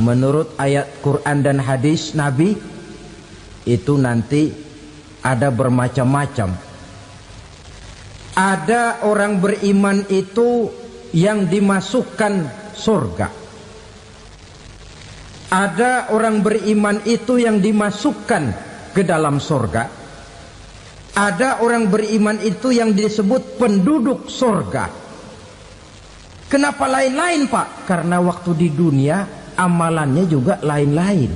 menurut ayat Quran dan hadis Nabi itu nanti ada bermacam-macam. Ada orang beriman itu yang dimasukkan surga. Ada orang beriman itu yang dimasukkan ke dalam surga. Ada orang beriman itu yang disebut penduduk surga. Kenapa lain-lain, Pak? Karena waktu di dunia amalannya juga lain-lain.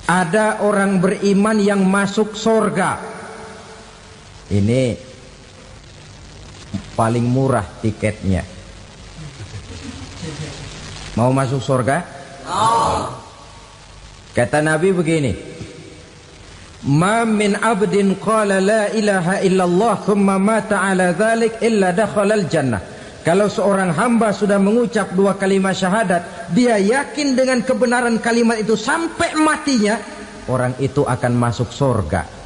Ada orang beriman yang masuk surga. Ini paling murah tiketnya. Mau masuk surga? Kata Nabi begini, ma min abdin qala la ilaha illallah thumma mata ala dhalik illa dakhalal jannah. Kalau seorang hamba sudah mengucap dua kalimat syahadat, dia yakin dengan kebenaran kalimat itu sampai matinya, orang itu akan masuk surga.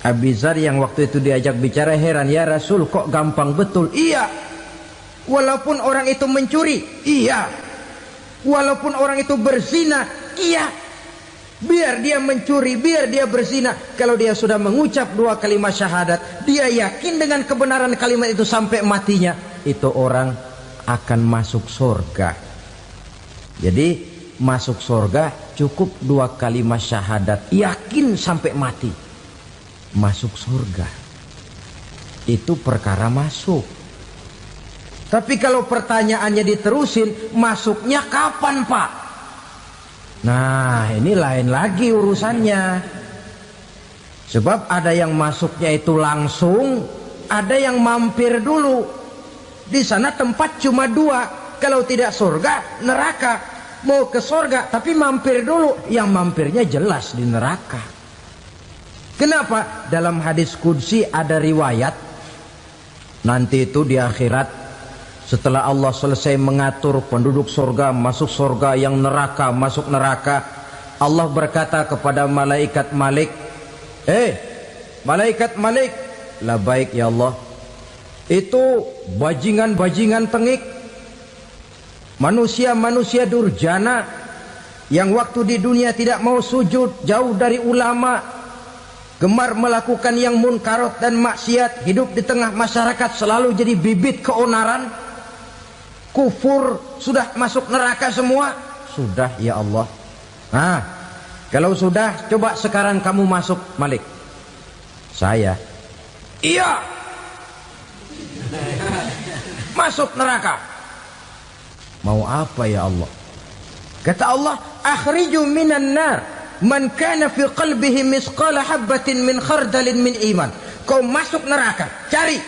Abi Dzar yang waktu itu diajak bicara heran, ya Rasul kok gampang betul? Iya. Walaupun orang itu mencuri, iya. Walaupun orang itu berzina, iya. Biar dia mencuri, biar dia berzina, kalau dia sudah mengucap dua kalimat syahadat, dia yakin dengan kebenaran kalimat itu sampai matinya, itu orang akan masuk surga. Jadi masuk surga cukup dua kalimat syahadat, yakin sampai mati, masuk surga. Itu perkara masuk. Tapi kalau pertanyaannya diterusin, masuknya kapan, Pak? Nah, ini lain lagi urusannya. Sebab ada yang masuknya itu langsung, ada yang mampir dulu. Di sana tempat cuma dua, kalau tidak surga, neraka. Mau ke surga tapi mampir dulu, yang mampirnya jelas di neraka. Kenapa? Dalam hadis qudsi ada riwayat, nanti itu di akhirat, setelah Allah selesai mengatur penduduk surga masuk surga, yang neraka masuk neraka, Allah berkata kepada malaikat Malik, malaikat Malik, labaik ya Allah, itu bajingan-bajingan tengik, manusia-manusia durjana yang waktu di dunia tidak mau sujud, jauh dari ulama, gemar melakukan yang munkarat dan maksiat, hidup di tengah masyarakat selalu jadi bibit keonaran, kufur, sudah masuk neraka semua. Sudah ya Allah. Nah, kalau sudah, coba sekarang kamu masuk, Malik. Saya, iya, masuk neraka. Mau apa ya Allah? Kata Allah, akhriju minan nar man kana fi qalbihi misqala habatin min khardalin min iman. Kau masuk neraka, cari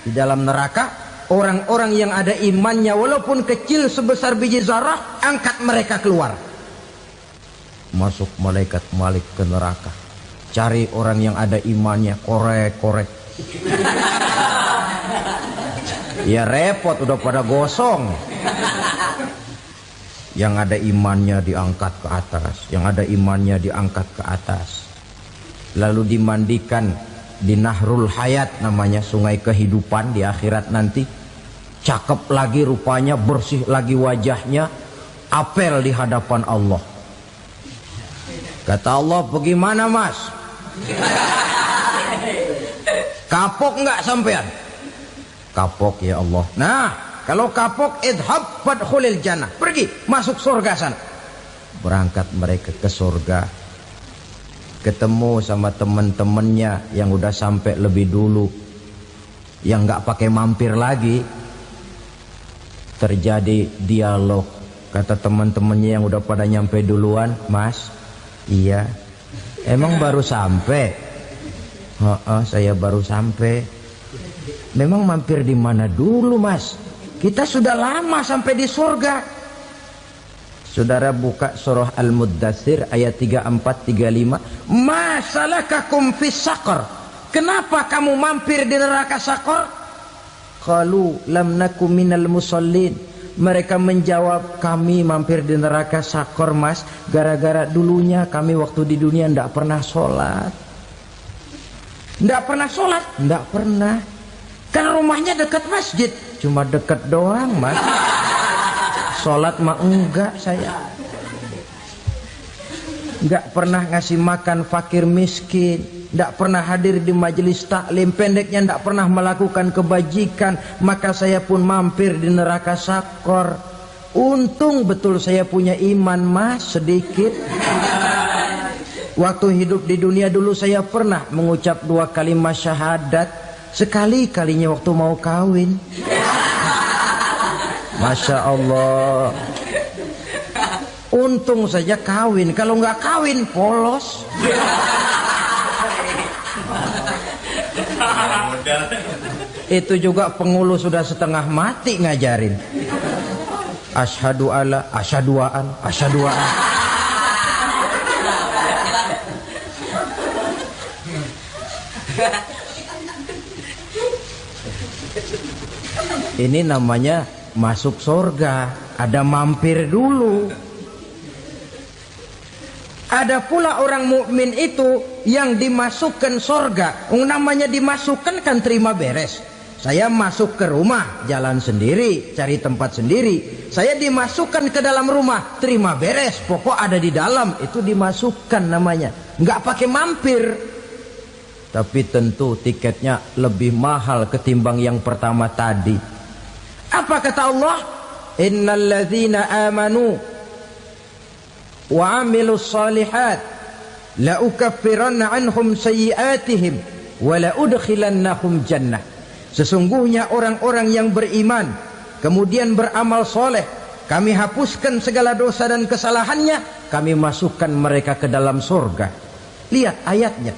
di dalam neraka orang-orang yang ada imannya walaupun kecil sebesar biji zarah, angkat mereka keluar. Masuk malaikat Malik ke neraka, cari orang yang ada imannya, korek-korek. Ya repot, udah pada gosong. Yang ada imannya diangkat ke atas, yang ada imannya diangkat ke atas, lalu dimandikan di Nahrul Hayat, namanya sungai kehidupan di akhirat nanti. Cakep lagi rupanya, bersih lagi wajahnya, apel di hadapan Allah. Kata Allah, bagaimana mas? Kapok nggak sampean? Kapok ya Allah. Nah, kalau kapok, idhab fadkhulil jannah, pergi masuk surga sana. Berangkat mereka ke surga, ketemu sama teman-temannya yang udah sampai lebih dulu, yang nggak pakai mampir lagi. Terjadi dialog. Kata teman-temannya yang udah pada nyampe duluan, mas, iya, emang baru sampai? Saya baru sampai. Memang mampir di mana dulu mas? Kita sudah lama sampai di surga. Saudara buka surah Al-Muddatsir ayat 34-35. Ma salakakum fis saqar? Kenapa kamu mampir di neraka Saqar? Qalu lam naku minal musallin. Mereka menjawab, kami mampir di neraka Saqar mas, gara-gara dulunya kami waktu di dunia ndak pernah sholat. Ndak pernah sholat? Ndak pernah. Kan rumahnya dekat masjid. Cuma dekat doang mas. Sholat mah enggak saya. Enggak pernah ngasih makan fakir miskin, enggak pernah hadir di majelis taklim, pendeknya enggak pernah melakukan kebajikan, maka saya pun mampir di neraka sakor. Untung betul saya punya iman mas sedikit. Waktu hidup di dunia dulu saya pernah mengucap 2 kalimat syahadat, sekali-kalinya waktu mau kawin. Masya Allah. Untung saja kawin, kalau nggak kawin polos. Itu juga pengulu sudah setengah mati ngajarin. Asyhadu alla, asyaduaan, asyaduaan. Ini namanya masuk surga, ada mampir dulu. Ada pula orang mukmin itu yang dimasukkan surga. Namanya dimasukkan kan terima beres. Saya masuk ke rumah, jalan sendiri, cari tempat sendiri. Saya dimasukkan ke dalam rumah, terima beres. Pokok ada di dalam, itu dimasukkan namanya. Nggak pakai mampir. Tapi tentu tiketnya lebih mahal ketimbang yang pertama tadi. Apa kata Allah? Innal ladzina amanu wa 'amilus shalihat la ukaffiranna 'anhum sayyi'atihim wa la udkhilannahum jannah. Sesungguhnya orang-orang yang beriman kemudian beramal soleh, kami hapuskan segala dosa dan kesalahannya, kami masukkan mereka ke dalam surga. Lihat ayatnya.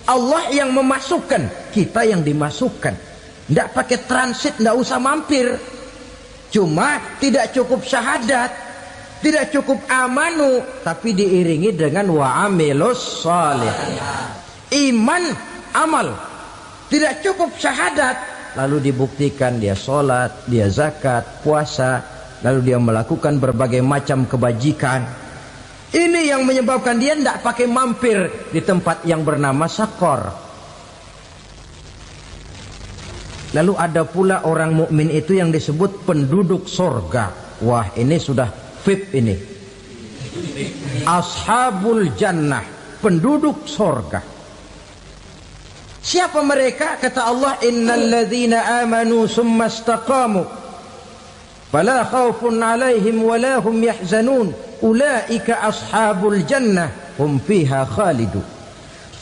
Allah yang memasukkan, kita yang dimasukkan. Tidak pakai transit, tidak usah mampir. Cuma tidak cukup syahadat, tidak cukup amanu, tapi diiringi dengan wa'amilus salih. Iman, amal. Tidak cukup syahadat, lalu dibuktikan dia sholat, dia zakat, puasa, lalu dia melakukan berbagai macam kebajikan. Ini yang menyebabkan dia tidak pakai mampir di tempat yang bernama sakor. Lalu ada pula orang mukmin itu yang disebut penduduk sorga. Wah, ini sudah VIP ini. Ashabul jannah, penduduk sorga. Siapa mereka? Kata Allah, innal ladzina amanu summa istaqamu fala khaufun alaihim wala hum yahzanun ulaika ashabul jannah hum fiha khalidu.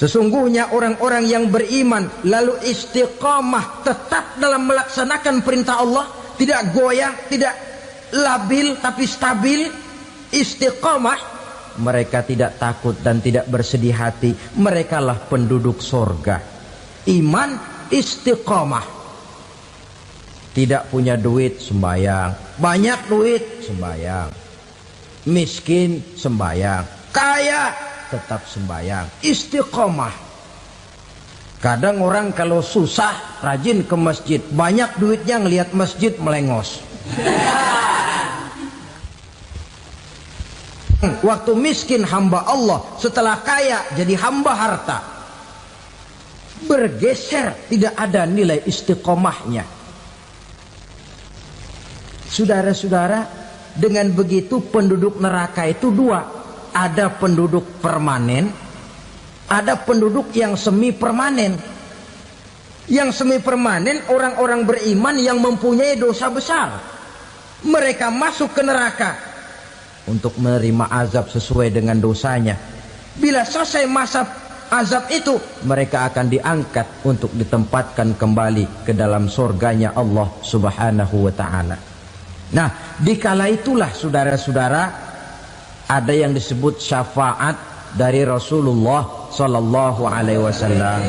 Sesungguhnya orang-orang yang beriman lalu istiqamah, tetap dalam melaksanakan perintah Allah, tidak goyah, tidak labil tapi stabil, istiqamah, mereka tidak takut dan tidak bersedih hati. Merekalah penduduk surga. Iman, istiqamah. Tidak punya duit, sembahyang. Banyak duit, sembahyang. Miskin, sembahyang. Kaya, tetap sembahyang. Istiqamah. Kadang orang kalau susah rajin ke masjid, banyak duitnya ngelihat masjid melengos. Waktu miskin hamba Allah, setelah kaya jadi hamba harta. Bergeser, tidak ada nilai istiqomahnya. Saudara-saudara, dengan begitu penduduk neraka itu dua. Ada penduduk permanen, ada penduduk yang semi permanen. Yang semi permanen orang-orang beriman yang mempunyai dosa besar. Mereka masuk ke neraka untuk menerima azab sesuai dengan dosanya. Bila selesai masa azab itu, mereka akan diangkat untuk ditempatkan kembali ke dalam surganya Allah Subhanahu wa ta'ala. Nah, dikala itulah saudara-saudara, ada yang disebut syafaat dari Rasulullah Sallallahu Alaihi Wasallam.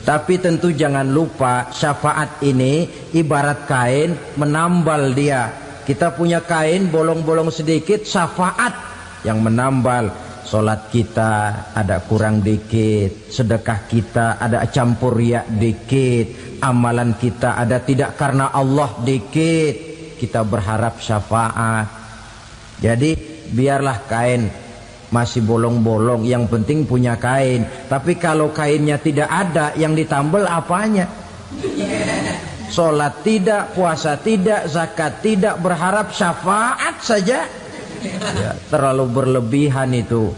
Tapi tentu jangan lupa, syafaat ini ibarat kain menambal dia. Kita punya kain bolong-bolong sedikit, syafaat yang menambal. Solat kita ada kurang dikit, sedekah kita ada campur riak dikit, amalan kita ada tidak karena Allah dikit, kita berharap syafaat. Jadi biarlah kain masih bolong-bolong, yang penting punya kain. Tapi kalau kainnya tidak ada, yang ditambal apanya? Sholat tidak, puasa tidak, zakat tidak, berharap syafaat saja. Ya, terlalu berlebihan itu.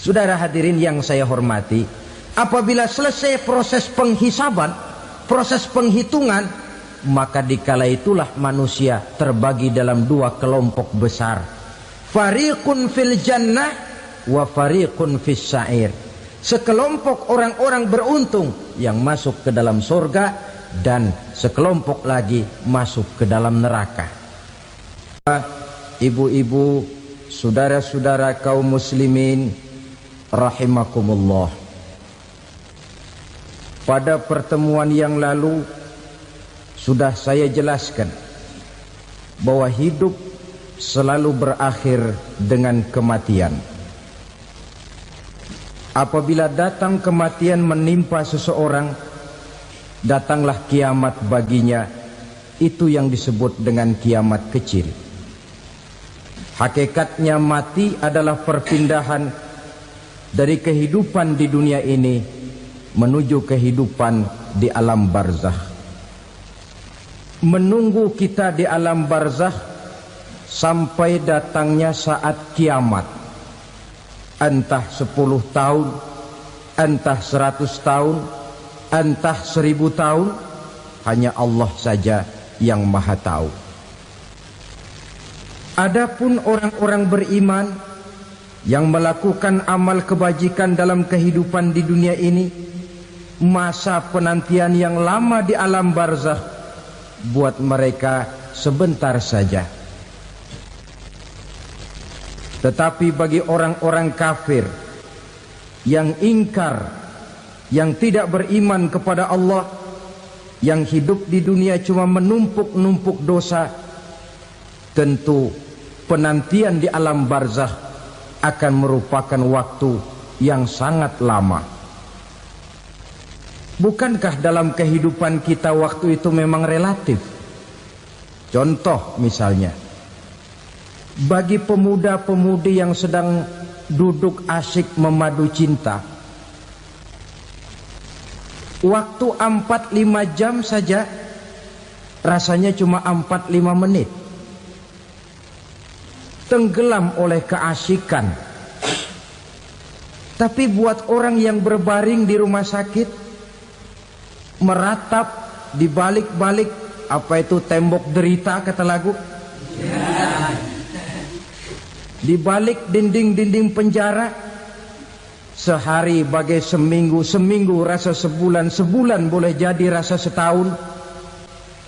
Saudara hadirin yang saya hormati, apabila selesai proses penghisaban, proses penghitungan, maka dikala itulah manusia terbagi dalam dua kelompok besar. Fariqun fil jannah wa fariqun fis sa'ir. Sekelompok orang-orang beruntung yang masuk ke dalam surga, dan sekelompok lagi masuk ke dalam neraka. Ibu-ibu, saudara-saudara kaum muslimin rahimakumullah, pada pertemuan yang lalu sudah saya jelaskan bahwa hidup selalu berakhir dengan kematian. Apabila datang kematian menimpa seseorang, datanglah kiamat baginya. Itu yang disebut dengan kiamat kecil. Hakikatnya mati adalah perpindahan dari kehidupan di dunia ini menuju kehidupan di alam barzakh. Menunggu kita di alam barzakh sampai datangnya saat kiamat. Entah 10 tahun, entah 100 tahun, entah 1000 tahun, hanya Allah saja yang maha tahu. Adapun orang-orang beriman yang melakukan amal kebajikan dalam kehidupan di dunia ini, masa penantian yang lama di alam barzakh buat mereka sebentar saja. Tetapi bagi orang-orang kafir yang ingkar, yang tidak beriman kepada Allah, yang hidup di dunia cuma menumpuk-numpuk dosa, tentu penantian di alam barzakh akan merupakan waktu yang sangat lama. Bukankah dalam kehidupan kita waktu itu memang relatif? Contoh misalnya, bagi pemuda-pemudi yang sedang duduk asyik memadu cinta, waktu 4-5 jam saja rasanya cuma 4-5 menit. Tenggelam oleh keasikan. Tapi buat orang yang berbaring di rumah sakit, meratap di balik-balik apa itu tembok derita kata lagu, di balik dinding-dinding penjara, sehari bagai seminggu, seminggu rasa sebulan, sebulan boleh jadi rasa setahun.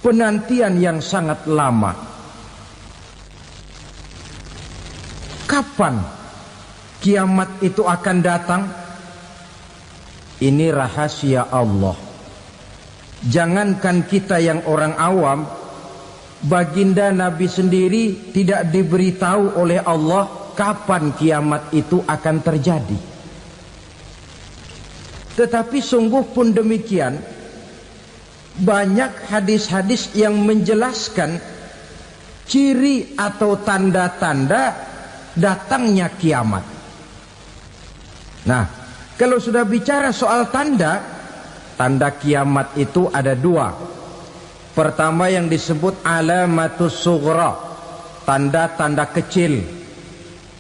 Penantian yang sangat lama. Kapan kiamat itu akan datang? Ini rahasia Allah. Jangankan kita yang orang awam, baginda Nabi sendiri tidak diberitahu oleh Allah kapan kiamat itu akan terjadi. Tetapi sungguh pun demikian, banyak hadis-hadis yang menjelaskan ciri atau tanda-tanda datangnya kiamat. Nah, kalau sudah bicara soal tanda, tanda kiamat itu ada dua. Pertama yang disebut alamatus sughra, tanda-tanda kecil.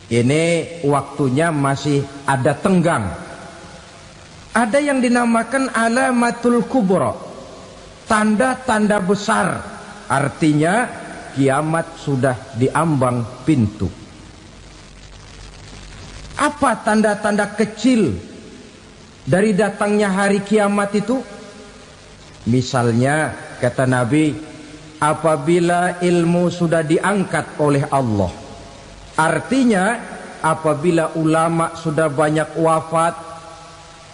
Ini waktunya masih ada tenggang. Ada yang dinamakan alamatul kubra, tanda-tanda besar. Artinya kiamat sudah diambang pintu. Apa tanda-tanda kecil dari datangnya hari kiamat itu? Misalnya kata Nabi, apabila ilmu sudah diangkat oleh Allah. Artinya apabila ulama sudah banyak wafat,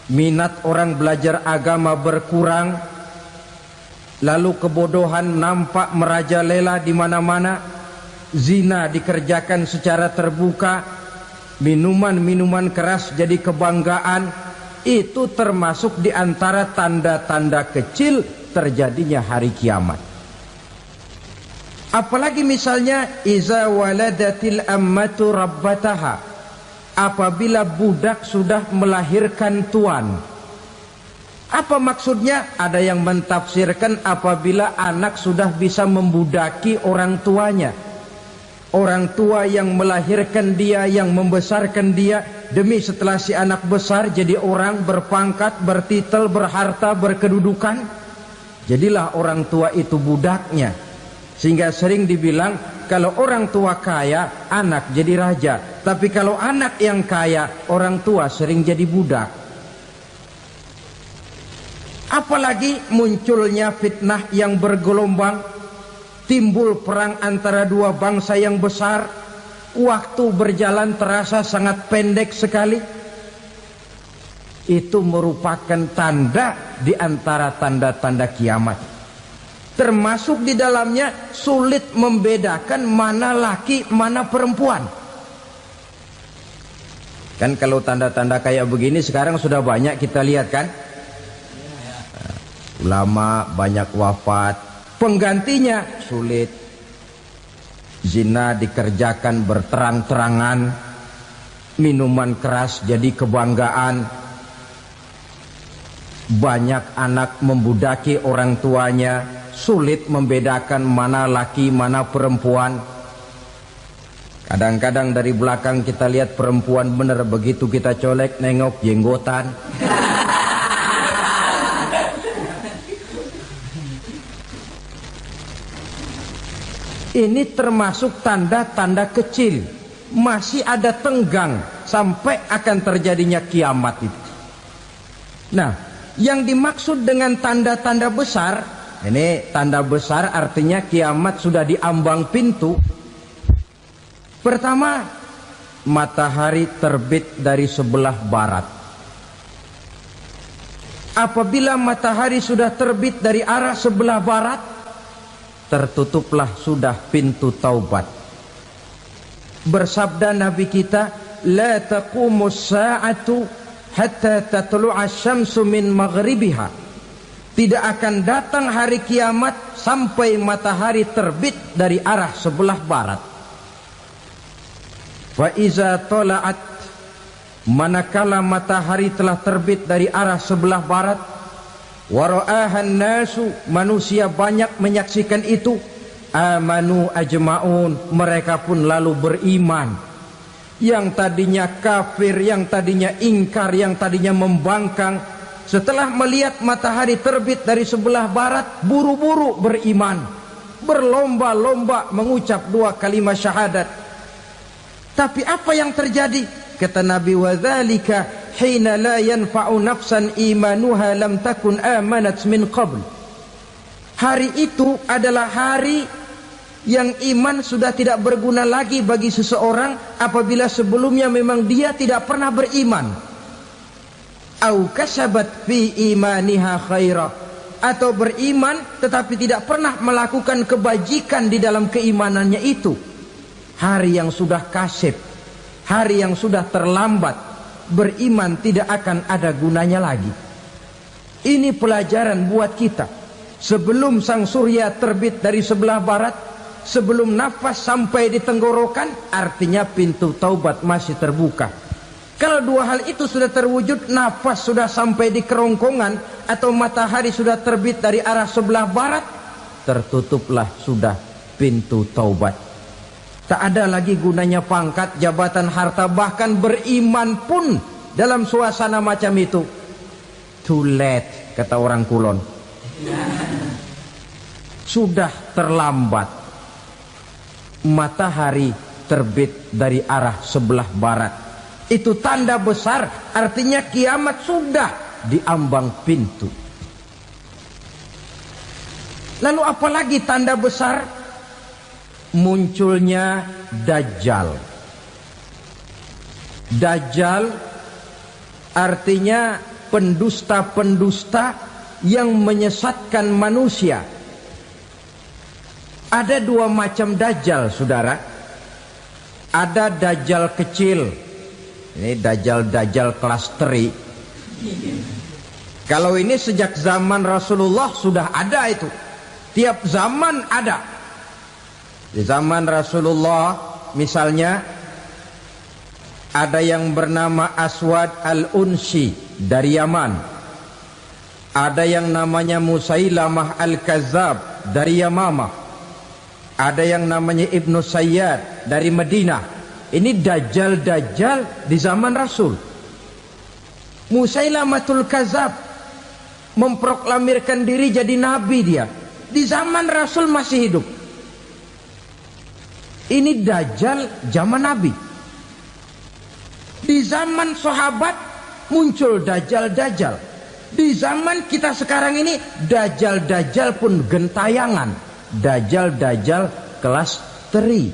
minat orang belajar agama berkurang, lalu kebodohan nampak merajalela di mana-mana, zina dikerjakan secara terbuka, minuman-minuman keras jadi kebanggaan, itu termasuk di antara tanda-tanda kecil terjadinya hari kiamat. Apalagi misalnya iza waladatil ammatu rabbataha, apabila budak sudah melahirkan tuan. Apa maksudnya? Ada yang mentafsirkan apabila anak sudah bisa membudaki orang tuanya. Orang tua yang melahirkan dia, yang membesarkan dia, demi setelah si anak besar jadi orang berpangkat, bertitel, berharta, berkedudukan, jadilah orang tua itu budaknya. Sehingga sering dibilang kalau orang tua kaya, anak jadi raja. Tapi kalau anak yang kaya, orang tua sering jadi budak. Apalagi munculnya fitnah yang bergelombang, timbul perang antara dua bangsa yang besar, waktu berjalan terasa sangat pendek sekali. Itu merupakan tanda di antara tanda-tanda kiamat. Termasuk di dalamnya sulit membedakan mana laki, mana perempuan. Kan kalau tanda-tanda kayak begini sekarang sudah banyak kita lihat kan. Ulama banyak wafat, penggantinya sulit. Zina dikerjakan berterang-terangan, minuman keras jadi kebanggaan, banyak anak membudaki orang tuanya, sulit membedakan mana laki mana perempuan. Kadang-kadang dari belakang kita lihat perempuan bener, begitu kita colek nengok jenggotan. Ini termasuk tanda-tanda kecil, masih ada tenggang sampai akan terjadinya kiamat itu. Nah, yang dimaksud dengan tanda-tanda besar, ini tanda besar artinya kiamat sudah diambang pintu. Pertama, matahari terbit dari sebelah barat. Apabila matahari sudah terbit dari arah sebelah barat, tertutuplah sudah pintu taubat. Bersabda Nabi kita, la taqumus sa'atu hatta tatlu'a syamsu min maghribiha. Tidak akan datang hari kiamat sampai matahari terbit dari arah sebelah barat. Fa iza tala'at, manakala matahari telah terbit dari arah sebelah barat, wara'ahan nasu, manusia banyak menyaksikan itu, amanu ajma'un, mereka pun lalu beriman. Yang tadinya kafir, yang tadinya ingkar, yang tadinya membangkang, setelah melihat matahari terbit dari sebelah barat, buru-buru beriman, berlomba-lomba mengucap dua kalimat syahadat. Tapi apa yang terjadi? Kata Nabi, wadzalika hina la yanfa'u nafsan imanuha lam takun amanat min qabl. Hari itu adalah hari yang iman sudah tidak berguna lagi bagi seseorang apabila sebelumnya memang dia tidak pernah beriman. Au kasabat fi imaniha khaira, atau beriman tetapi tidak pernah melakukan kebajikan di dalam keimanannya itu. Hari yang sudah kasib, hari yang sudah terlambat, beriman tidak akan ada gunanya lagi. Ini pelajaran buat kita. Sebelum sang surya terbit dari sebelah barat, sebelum nafas sampai di tenggorokan, artinya pintu taubat masih terbuka. Kalau dua hal itu sudah terwujud, nafas sudah sampai di kerongkongan atau matahari sudah terbit dari arah sebelah barat, tertutuplah sudah pintu taubat. Tak ada lagi gunanya pangkat, jabatan, harta, bahkan beriman pun dalam suasana macam itu too late, kata orang Kulon. Sudah terlambat. Matahari terbit dari arah sebelah barat, itu tanda besar, artinya kiamat sudah diambang pintu. Lalu apalagi tanda besar? Munculnya Dajjal. Dajjal artinya pendusta-pendusta yang menyesatkan manusia. Ada dua macam Dajjal, saudara. Ada Dajjal kecil. Ini Dajjal kelas teri. Kalau ini sejak zaman Rasulullah sudah ada itu. Tiap zaman ada. Di zaman Rasulullah misalnya ada yang bernama Aswad al-Unsi dari Yaman. Ada yang namanya Musailamah Al-Kazzab dari Yamamah. Ada yang namanya Ibnu Sayyad dari Madinah. Ini dajjal-dajjal di zaman Rasul. Musailamatul Kazzab memproklamirkan diri jadi nabi dia. Di zaman Rasul masih hidup. Ini dajjal zaman Nabi. Di zaman sahabat muncul dajjal-dajjal. Di zaman kita sekarang ini dajjal-dajjal pun gentayangan. Dajjal-dajjal kelas teri.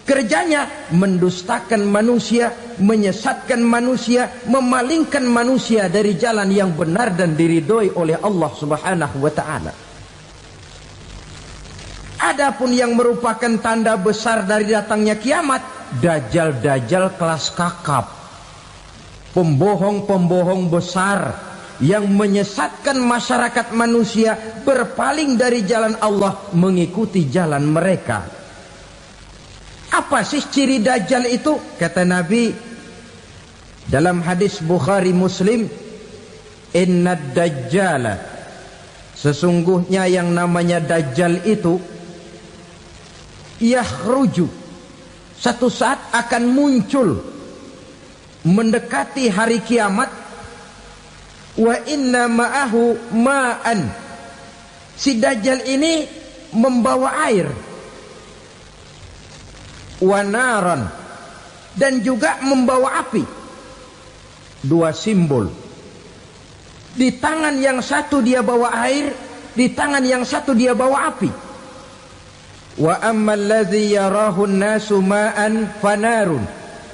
Kerjanya mendustakan manusia, menyesatkan manusia, memalingkan manusia dari jalan yang benar dan diridhoi oleh Allah Subhanahu wa taala. Adapun yang merupakan tanda besar dari datangnya kiamat, dajjal-dajjal kelas kakap. Pembohong-pembohong besar yang menyesatkan masyarakat manusia berpaling dari jalan Allah mengikuti jalan mereka. Apa sih ciri dajjal itu? Kata Nabi dalam hadis Bukhari Muslim, innad dajjala, sesungguhnya yang namanya dajjal itu yakhruju, satu saat akan muncul mendekati hari kiamat. Wa inna ma'ahu ma'an, si dajjal ini membawa air, wa naran, dan juga membawa api. Dua simbol. Di tangan yang satu dia bawa air, di tangan yang satu dia bawa api. Wa ammal ladzi yarahu an-nasu ma'an fanarun,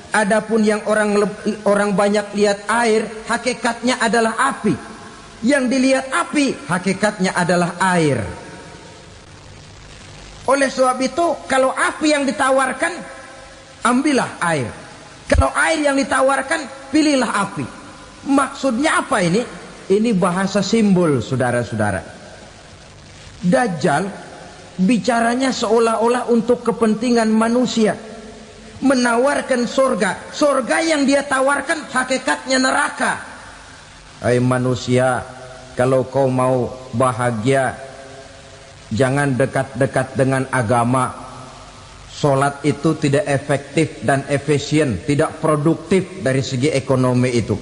adapun yang orang banyak lihat air, hakikatnya adalah api. Yang dilihat api, hakikatnya adalah air. Oleh sebab itu, kalau api yang ditawarkan, ambillah air. Kalau air yang ditawarkan, pilihlah api. Maksudnya apa ini? Ini bahasa simbol, saudara-saudara. Dajjal bicaranya seolah-olah untuk kepentingan manusia. Menawarkan surga. Surga yang dia tawarkan hakikatnya neraka. Hai manusia, kalau kau mau bahagia, jangan dekat-dekat dengan agama. Solat itu tidak efektif dan efisien, tidak produktif dari segi ekonomi itu.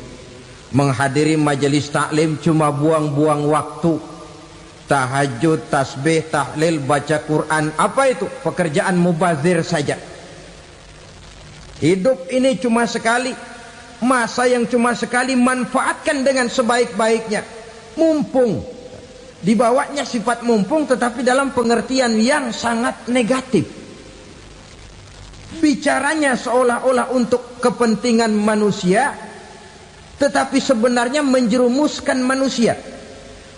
Menghadiri majelis taklim cuma buang-buang waktu. Tahajud, tasbih, tahlil, baca Quran, apa itu? Pekerjaan mubazir saja. Hidup ini cuma sekali, masa yang cuma sekali, manfaatkan dengan sebaik-baiknya. Mumpung, dibawanya sifat mumpung tetapi dalam pengertian yang sangat negatif. Bicaranya seolah-olah untuk kepentingan manusia, tetapi sebenarnya menjerumuskan manusia.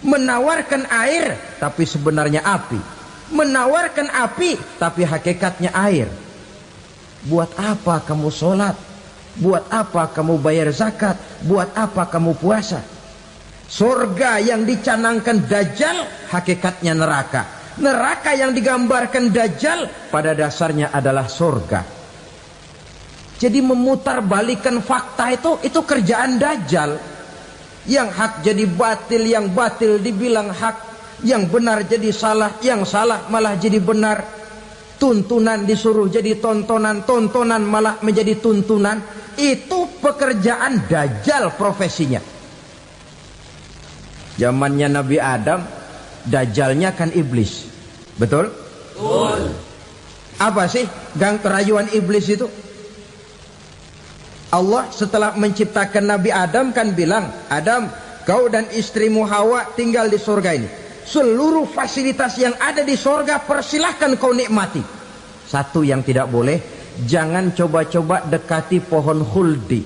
Menawarkan air, tapi sebenarnya api. Menawarkan api, tapi hakikatnya air. Buat apa kamu sholat? Buat apa kamu bayar zakat? Buat apa kamu puasa? Surga yang dicanangkan dajjal, hakikatnya neraka. Neraka yang digambarkan dajjal, pada dasarnya adalah surga. Jadi memutarbalikkan fakta itu kerjaan dajjal. Yang hak jadi batil, yang batil dibilang hak, yang benar jadi salah, yang salah malah jadi benar. Tuntunan disuruh jadi tontonan, tontonan malah menjadi tuntunan. Itu pekerjaan dajjal profesinya. Zamannya Nabi Adam, dajjalnya kan iblis. Betul? Betul. Apa sih gang kerayuan iblis itu? Allah setelah menciptakan Nabi Adam kan bilang, Adam, kau dan istrimu Hawa tinggal di surga ini. Seluruh fasilitas yang ada di surga persilahkan kau nikmati. Satu yang tidak boleh, jangan coba-coba dekati pohon khuldi.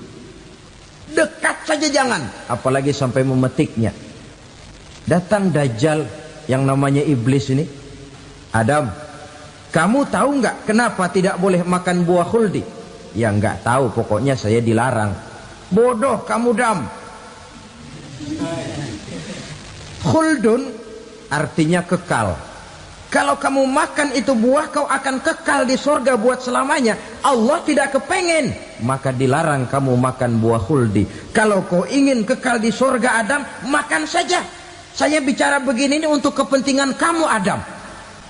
Dekat saja jangan, apalagi sampai memetiknya. Datang dajjal yang namanya iblis ini. Adam, kamu tahu nggak kenapa tidak boleh makan buah khuldi? Ya nggak tahu, pokoknya saya dilarang. Bodoh kamu Dam. Khuldun artinya kekal. Kalau kamu makan itu buah, kau akan kekal di surga buat selamanya. Allah tidak kepengen, maka dilarang kamu makan buah khuldi. Kalau kau ingin kekal di surga Adam, makan saja. Saya bicara begini ini untuk kepentingan kamu Adam.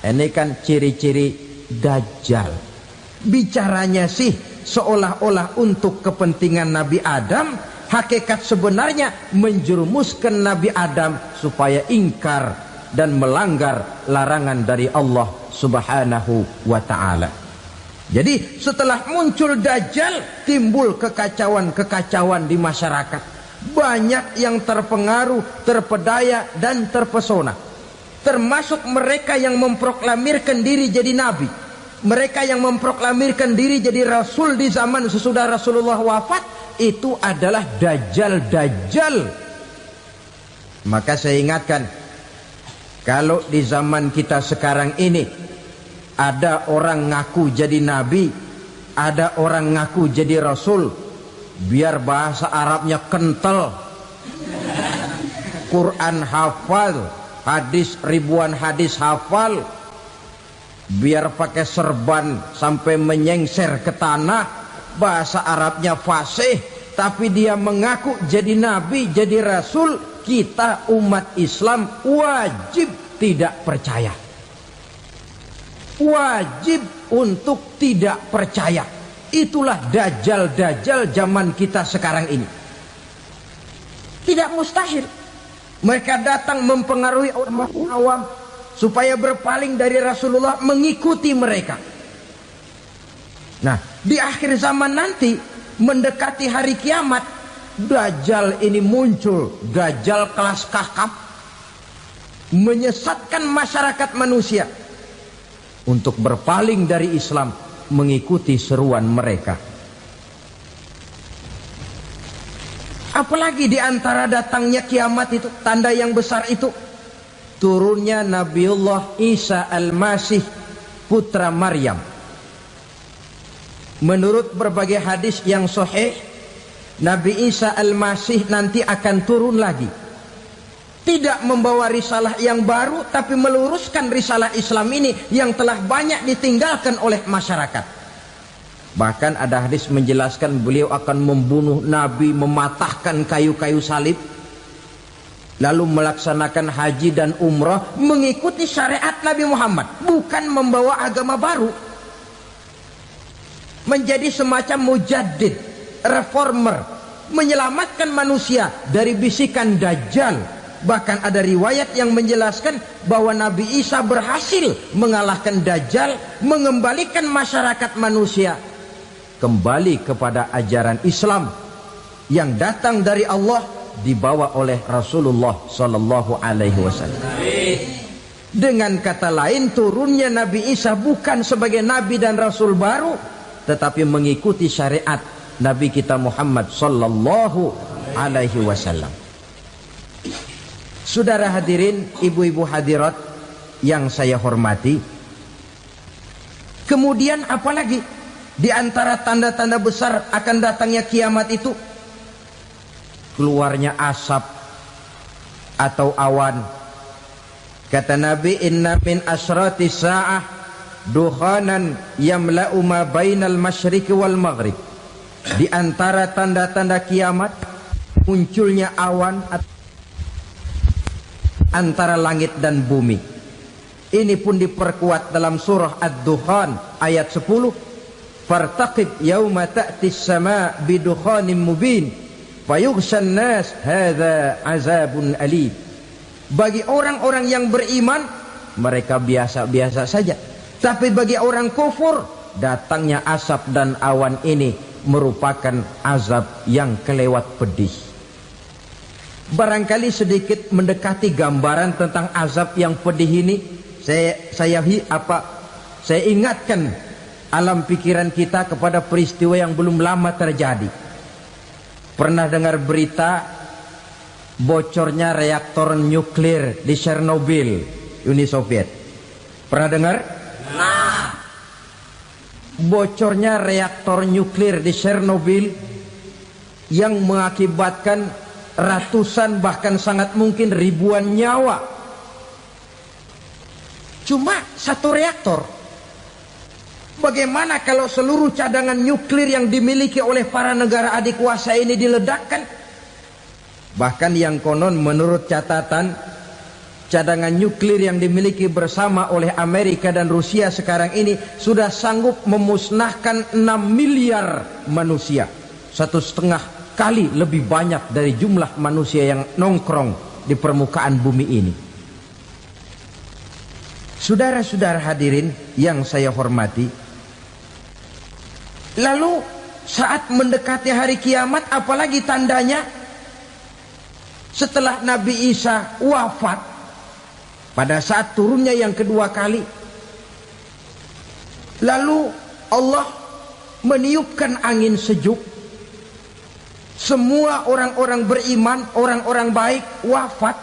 Ini kan ciri-ciri Dajjal. Bicaranya sih seolah-olah untuk kepentingan Nabi Adam, hakikat sebenarnya menjerumuskan Nabi Adam supaya ingkar dan melanggar larangan dari Allah Subhanahu wa ta'ala. Jadi setelah muncul Dajjal, timbul kekacauan-kekacauan di masyarakat. Banyak yang terpengaruh, terpedaya dan terpesona. Termasuk mereka yang memproklamirkan diri jadi nabi, mereka yang memproklamirkan diri jadi rasul di zaman sesudah Rasulullah wafat. Itu adalah Dajjal. Maka saya ingatkan, kalau di zaman kita sekarang ini ada orang ngaku jadi nabi, ada orang ngaku jadi rasul, biar bahasa Arabnya kental, Quran hafal, hadis ribuan hadis hafal, biar pakai serban sampai menyengser ke tanah, bahasa Arabnya fasih, tapi dia mengaku jadi nabi, jadi rasul, kita umat Islam wajib tidak percaya. Wajib untuk tidak percaya. Itulah Dajjal zaman kita sekarang ini. Tidak mustahil mereka datang mempengaruhi orang awam supaya berpaling dari Rasulullah, mengikuti mereka. Nah, di akhir zaman nanti, mendekati hari kiamat, Dajjal ini muncul. Dajjal kelas kakap, menyesatkan masyarakat manusia untuk berpaling dari Islam, mengikuti seruan mereka. Apalagi di antara datangnya kiamat itu, tanda yang besar itu, turunnya Nabiullah Isa Al-Masih, putra Maryam. Menurut berbagai hadis yang sahih, Nabi Isa Al-Masih nanti akan turun lagi. Tidak membawa risalah yang baru, tapi meluruskan risalah Islam ini yang telah banyak ditinggalkan oleh masyarakat. Bahkan ada hadis menjelaskan beliau akan membunuh Nabi, mematahkan kayu-kayu salib, lalu melaksanakan haji dan umrah mengikuti syariat Nabi Muhammad, bukan membawa agama baru. Menjadi semacam mujaddid, reformer, menyelamatkan manusia dari bisikan Dajjal. Bahkan ada riwayat yang menjelaskan bahwa Nabi Isa berhasil mengalahkan Dajjal, mengembalikan masyarakat manusia kembali kepada ajaran Islam yang datang dari Allah, dibawa oleh Rasulullah Sallallahu Alaihi Wasallam. Dengan kata lain, turunnya Nabi Isa bukan sebagai Nabi dan Rasul baru, tetapi mengikuti syariat Nabi kita Muhammad Sallallahu Alaihi Wasallam. Saudara hadirin, ibu-ibu hadirat yang saya hormati, kemudian apalagi di antara tanda-tanda besar akan datangnya kiamat itu? Keluarnya asap atau awan. Kata Nabi, inna min asyrati sa'ah dukhanan yamla'u ma bainal masyriqi wal maghrib. Di antara tanda-tanda kiamat, munculnya awan antara langit dan bumi. Ini pun diperkuat dalam surah Ad-Dukhan ayat 10. Fartaqib yauma ta'tis sama bidukhanin mubin fayughshan nas hadza azabun alim. Bagi orang-orang yang beriman, mereka biasa-biasa saja. Tapi bagi orang kufur, datangnya asap dan awan ini merupakan azab yang kelewat pedih. Barangkali sedikit mendekati gambaran tentang azab yang pedih ini, saya ingatkan alam pikiran kita kepada peristiwa yang belum lama terjadi. Pernah dengar berita bocornya reaktor nuklir di Chernobyl, Uni Soviet? Pernah dengar? Nah, bocornya reaktor nuklir di Chernobyl yang mengakibatkan ratusan bahkan sangat mungkin ribuan nyawa. Cuma satu reaktor. Bagaimana kalau seluruh cadangan nuklir yang dimiliki oleh para negara adikuasa ini diledakkan? Bahkan yang konon menurut catatan cadangan nuklir yang dimiliki bersama oleh Amerika dan Rusia sekarang ini sudah sanggup memusnahkan 6 miliar manusia, 1,5 kali lebih banyak dari jumlah manusia yang nongkrong di permukaan bumi ini. Saudara-saudara hadirin yang saya hormati, lalu saat mendekati hari kiamat, apalagi tandanya? Setelah Nabi Isa wafat, pada saat turunnya yang kedua kali, lalu Allah meniupkan angin sejuk. Semua orang-orang beriman, orang-orang baik wafat,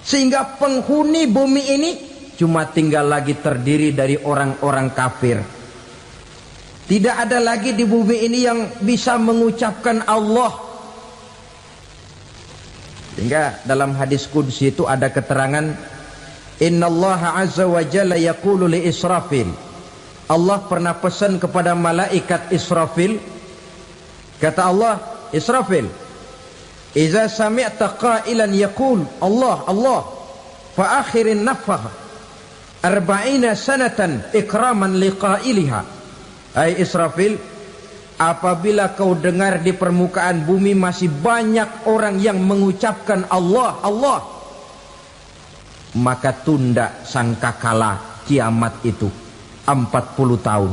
sehingga penghuni bumi ini cuma tinggal lagi terdiri dari orang-orang kafir. Tidak ada lagi di bumi ini yang bisa mengucapkan Allah. Sehingga dalam hadis qudsi itu ada keterangan, innallaha azza wa jalla yaqulu li Israfil. Allah pernah pesan kepada malaikat Israfil, kata Allah, Israfil, idza sami'ta qailan yaqul Allah Allah fa akhirin nafakh 40 sanatan ikraman liqailiha. Hai Israfil, apabila kau dengar di permukaan bumi masih banyak orang yang mengucapkan Allah Allah, maka tunda sangkakala kiamat itu 40 tahun.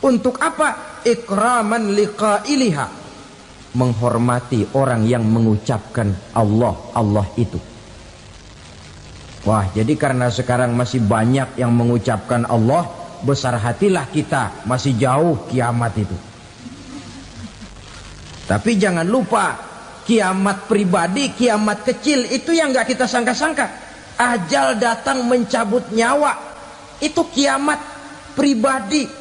Untuk apa? Ikraman liqailiha, menghormati orang yang mengucapkan Allah Allah itu. Wah, jadi karena sekarang masih banyak yang mengucapkan Allah, besar hatilah kita, masih jauh kiamat itu. Tapi jangan lupa, kiamat pribadi, kiamat kecil itu yang nggak kita sangka-sangka. Ajal datang mencabut nyawa, itu kiamat pribadi,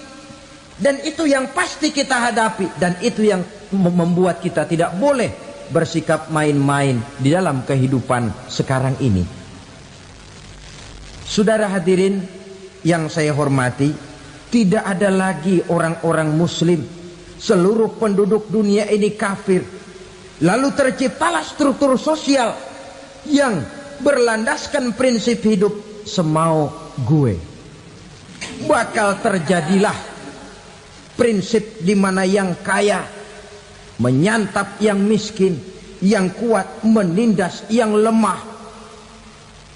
dan itu yang pasti kita hadapi, dan itu yang membuat kita tidak boleh bersikap main-main di dalam kehidupan sekarang ini. Saudara hadirin yang saya hormati, tidak ada lagi orang-orang muslim. Seluruh penduduk dunia ini kafir. Lalu terciptalah struktur sosial yang berlandaskan prinsip hidup semau gue. Bakal terjadilah prinsip di mana yang kaya menyantap yang miskin, yang kuat menindas yang lemah.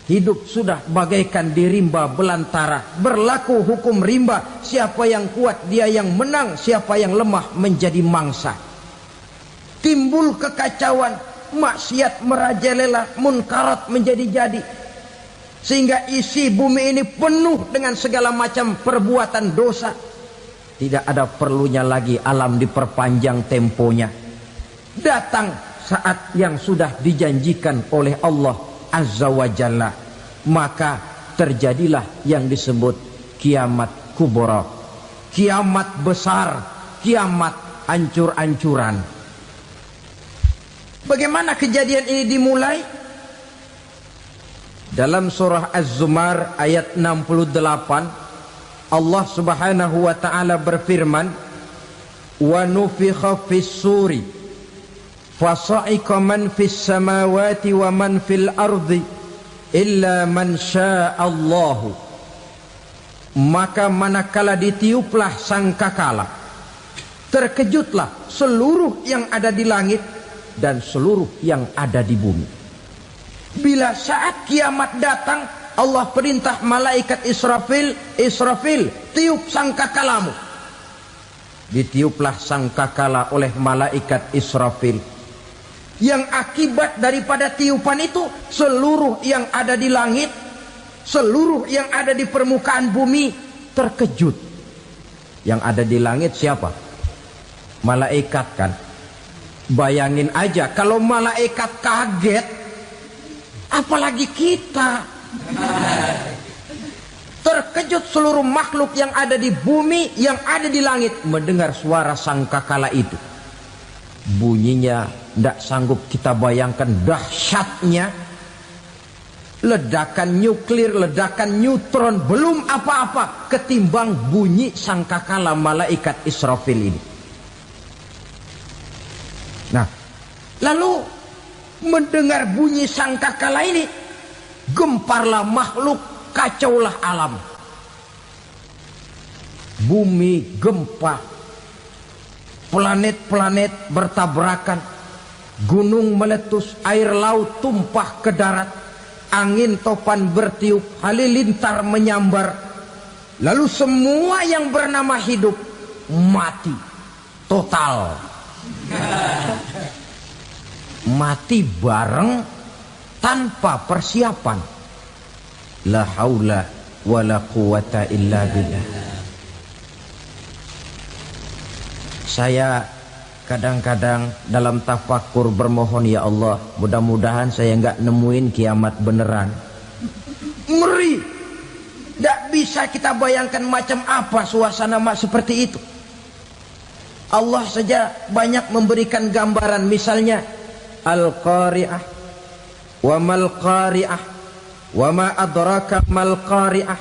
Hidup sudah bagaikan di rimba belantara, berlaku hukum rimba. Siapa yang kuat dia yang menang, siapa yang lemah menjadi mangsa. Timbul kekacauan, maksiat merajalela, munkarat menjadi-jadi, sehingga isi bumi ini penuh dengan segala macam perbuatan dosa. Tidak ada perlunya lagi alam diperpanjang temponya. Datang saat yang sudah dijanjikan oleh Allah Azza wa Jalla, maka terjadilah yang disebut kiamat kubra, kiamat besar, kiamat ancur-ancuran. Bagaimana kejadian ini dimulai? Dalam surah Az-Zumar ayat 68, Allah Subhanahu wa taala berfirman, wa nufikha fis-suri fasa'iqa man fis samawati wa man fil ardi illa man sya'allahu. Maka manakala ditiuplah sangkakala, terkejutlah seluruh yang ada di langit dan seluruh yang ada di bumi. Bila saat kiamat datang, Allah perintah malaikat Israfil, Israfil, tiup sangkakalamu. Ditiuplah sangkakala oleh malaikat Israfil. Yang akibat daripada tiupan itu, seluruh yang ada di langit, seluruh yang ada di permukaan bumi terkejut. Yang ada di langit siapa? Malaikat kan. Bayangin aja kalau malaikat kaget, apalagi kita. Terkejut seluruh makhluk yang ada di bumi, yang ada di langit mendengar suara sangkakala itu. Bunyinya tidak sanggup kita bayangkan dahsyatnya. Ledakan nuklir, ledakan neutron belum apa-apa ketimbang bunyi sangkakala malaikat Israfil ini. Nah, lalu mendengar bunyi sangkakala ini, gemparlah makhluk, kacaulah alam. Bumi gempa, planet-planet bertabrakan, gunung meletus, air laut tumpah ke darat, angin topan bertiup, halilintar menyambar. Lalu semua yang bernama hidup mati total. Mati bareng tanpa persiapan. La haula wala quwata illa billah. Saya kadang-kadang dalam tafakur bermohon, ya Allah, mudah-mudahan saya enggak nemuin kiamat beneran. Ngeri. Tidak bisa kita bayangkan macam apa suasana seperti itu. Allah saja banyak memberikan gambaran, misalnya Al-Qari'ah, wa mal qari'ah, wa ma adraka mal qari'ah.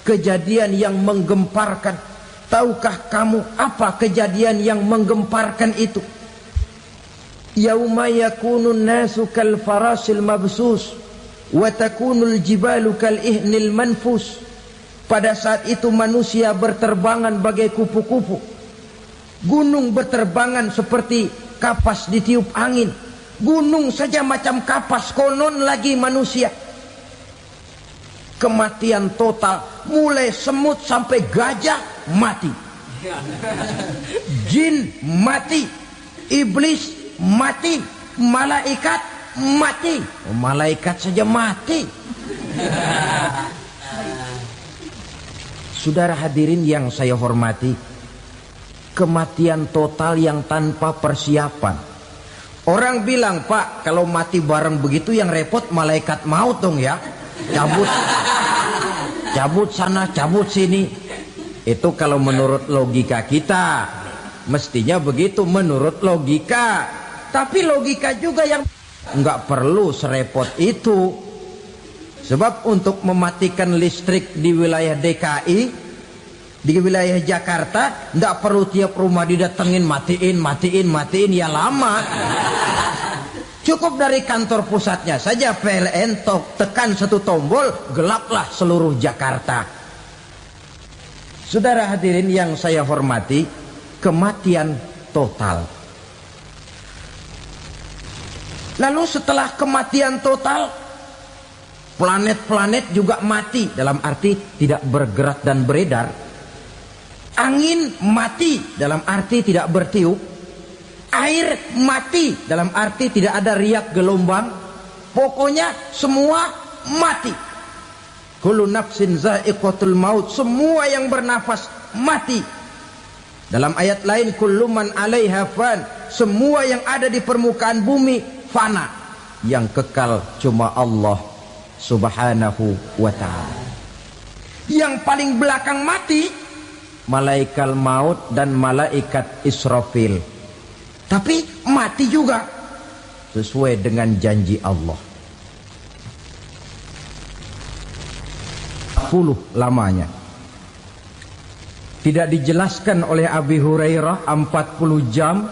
Kejadian yang menggemparkan. Tahukah kamu apa kejadian yang menggemparkan itu? Yauma yakunun nasu kal farasil mabsus wa takunul jibalu kal ihnil manfus. Pada saat itu manusia berterbangan bagai kupu-kupu, gunung berterbangan seperti kapas ditiup angin. Gunung saja macam kapas, konon lagi manusia. Kematian total, mulai semut sampai gajah mati, jin mati, iblis mati, malaikat mati. Malaikat saja mati. Saudara hadirin yang saya hormati, kematian total yang tanpa persiapan. Orang bilang, Pak, kalau mati bareng begitu yang repot malaikat maut dong ya. Cabut sana, cabut sini. Itu kalau menurut logika kita, mestinya begitu menurut logika. Tapi logika juga yang nggak perlu serepot itu. Sebab untuk mematikan listrik di wilayah DKI, di wilayah Jakarta, nggak perlu tiap rumah didatengin matiin, ya lama. Cukup dari kantor pusatnya saja PLN tekan satu tombol, gelaplah seluruh Jakarta. Saudara hadirin yang saya hormati, kematian total. Lalu setelah kematian total, planet-planet juga mati, dalam arti tidak bergerak dan beredar. Angin mati, dalam arti tidak bertiup. Air mati, dalam arti tidak ada riak gelombang. Pokoknya semua mati. Kullu nafsin za'iqatul maut. Semua yang bernafas mati. Dalam ayat lain, kullu man 'alaiha fan. Semua yang ada di permukaan bumi fana. Yang kekal cuma Allah Subhanahu wa ta'ala. Yang paling belakang mati malaikat maut dan malaikat Israfil. Tapi mati juga sesuai dengan janji Allah. 10 lamanya. Tidak dijelaskan oleh Abi Hurairah 40 jam,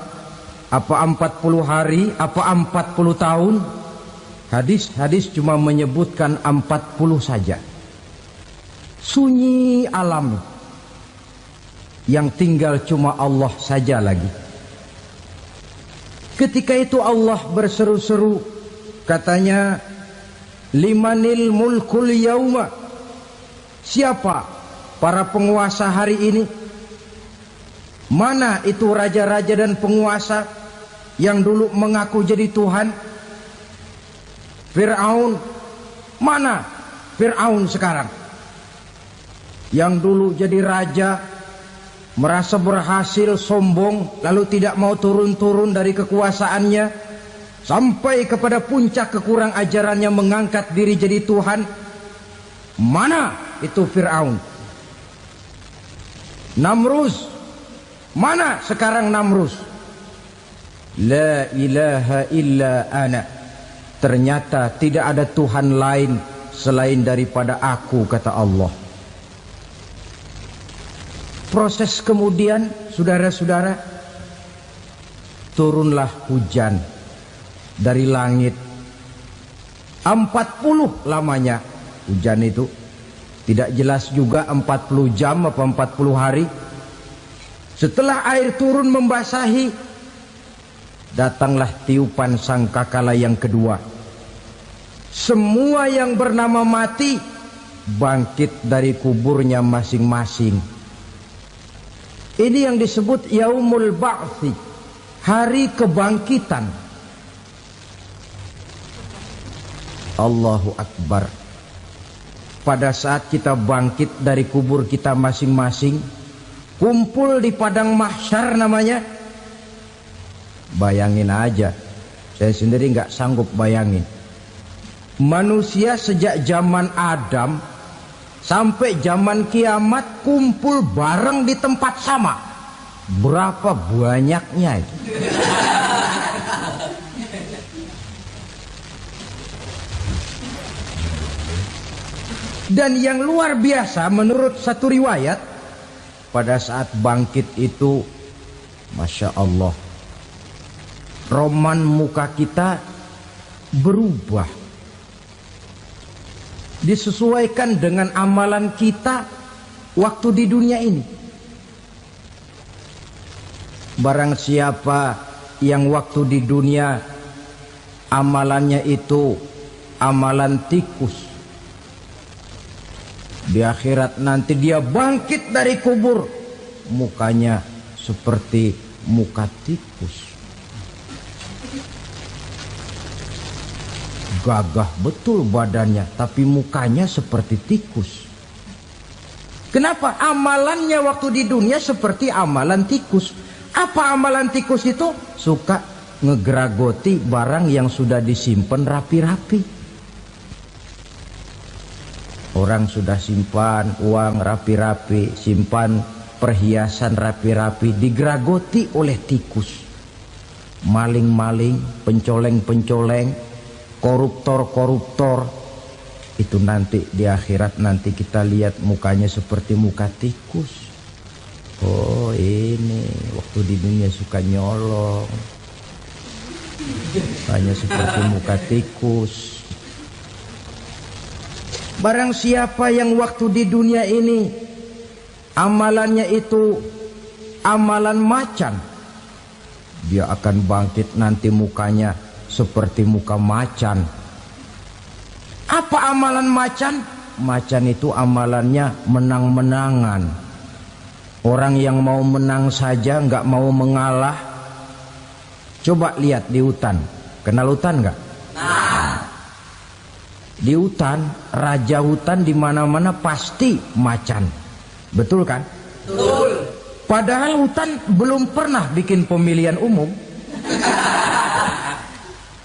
apa 40 hari, apa 40 tahun. Hadis-hadis cuma menyebutkan 40 saja. Sunyi alam, yang tinggal cuma Allah saja lagi. Ketika itu Allah berseru-seru, katanya, limanil mulkul yauma. Siapa para penguasa hari ini? Mana itu raja-raja dan penguasa yang dulu mengaku jadi Tuhan? Fir'aun. Mana Fir'aun sekarang? Yang dulu jadi raja, merasa berhasil, sombong, lalu tidak mau turun-turun dari kekuasaannya, sampai kepada puncak kekurang ajarannya mengangkat diri jadi Tuhan. Mana itu Fir'aun? Namrus. Mana sekarang Namrus? La ilaha illa ana. Ternyata tidak ada Tuhan lain selain daripada aku, kata Allah. Proses kemudian, saudara-saudara, turunlah hujan dari langit. 40 lamanya hujan itu. Tidak jelas juga 40 jam apa 40 hari. Setelah air turun membasahi, datanglah tiupan sangkakala yang kedua. Semua yang bernama mati bangkit dari kuburnya masing-masing. Ini yang disebut Yaumul Ba'thi, hari kebangkitan. Allahu Akbar. Pada saat kita bangkit dari kubur kita masing-masing, kumpul di padang mahsyar namanya. Bayangin aja, saya sendiri nggak sanggup bayangin. Manusia sejak zaman Adam sampai zaman kiamat kumpul bareng di tempat sama. Berapa banyaknya itu? Dan yang luar biasa menurut satu riwayat, pada saat bangkit itu, Masya Allah, roman muka kita berubah, disesuaikan dengan amalan kita waktu di dunia ini. Barang siapa yang waktu di dunia amalannya itu amalan tikus, di akhirat nanti dia bangkit dari kubur, mukanya seperti muka tikus. Gagah betul badannya, tapi mukanya seperti tikus. Kenapa? Amalannya waktu di dunia seperti amalan tikus. Apa amalan tikus itu? Suka ngegeragoti barang yang sudah disimpan rapi-rapi. Orang sudah simpan uang rapi-rapi, simpan perhiasan rapi-rapi, digeragoti oleh tikus. Maling-maling, pencoleng-pencoleng, koruptor-koruptor. Itu nanti di akhirat nanti kita lihat mukanya seperti muka tikus. Oh ini waktu di dunia suka nyolong, hanya seperti muka tikus. Barang siapa yang waktu di dunia ini amalannya itu amalan macan, dia akan bangkit nanti mukanya seperti muka macan. Apa amalan macan? Macan itu amalannya menang-menangan. Orang yang mau menang saja nggak mau mengalah. Coba lihat di hutan, kenal hutan nggak? Di hutan, raja hutan di mana-mana pasti macan. Betul kan? Betul. Padahal hutan belum pernah bikin pemilihan umum.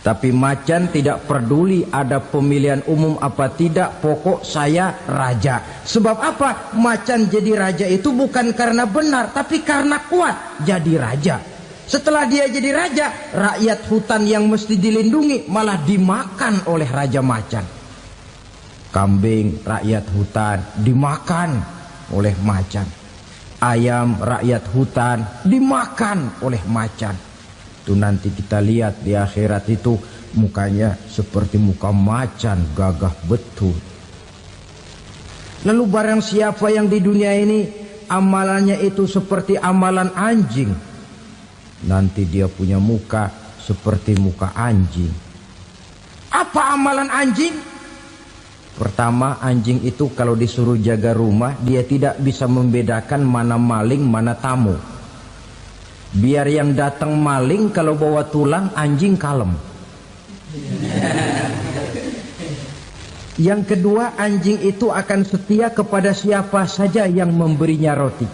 Tapi macan tidak peduli ada pemilihan umum apa tidak, pokok saya raja. Sebab apa? Macan jadi raja itu bukan karena benar, tapi karena kuat jadi raja. Setelah dia jadi raja, rakyat hutan yang mesti dilindungi malah dimakan oleh raja macan. Kambing rakyat hutan dimakan oleh macan. Ayam rakyat hutan dimakan oleh macan. Itu nanti kita lihat di akhirat itu mukanya seperti muka macan, gagah betul. Lalu barang siapa yang di dunia ini amalannya itu seperti amalan anjing, nanti dia punya muka seperti muka anjing. Apa amalan anjing? Pertama, anjing itu kalau disuruh jaga rumah, dia tidak bisa membedakan mana maling, mana tamu. Biar yang datang maling, kalau bawa tulang, anjing kalem. Yang kedua, anjing itu akan setia kepada siapa saja yang memberinya roti.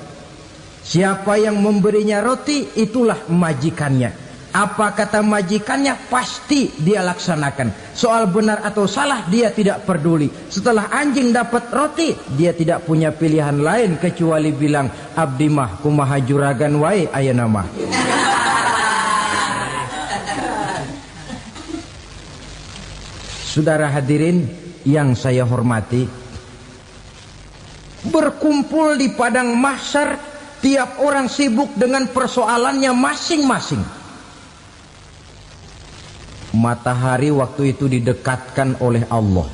Siapa yang memberinya roti, itulah majikannya. Apa kata majikannya pasti dia laksanakan. Soal benar atau salah dia tidak peduli. Setelah anjing dapat roti, dia tidak punya pilihan lain kecuali bilang, abdi mah kumaha juragan wae ayeuna mah. Saudara hadirin yang saya hormati, berkumpul di padang mahsyar, tiap orang sibuk dengan persoalannya masing-masing. Matahari waktu itu didekatkan oleh Allah.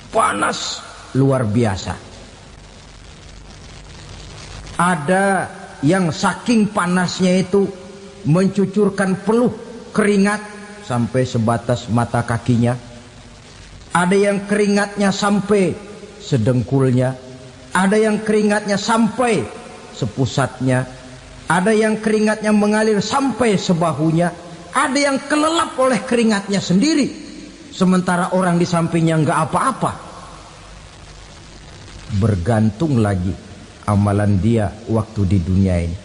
Panas luar biasa. Ada yang saking panasnya itu mencucurkan peluh keringat sampai sebatas mata kakinya. Ada yang keringatnya sampai sedengkulnya. Ada yang keringatnya sampai sepusatnya. Ada yang keringatnya mengalir sampai sebahunya. Ada yang kelelap oleh keringatnya sendiri, sementara orang di sampingnya nggak apa-apa. Bergantung lagi amalan dia waktu di dunia ini.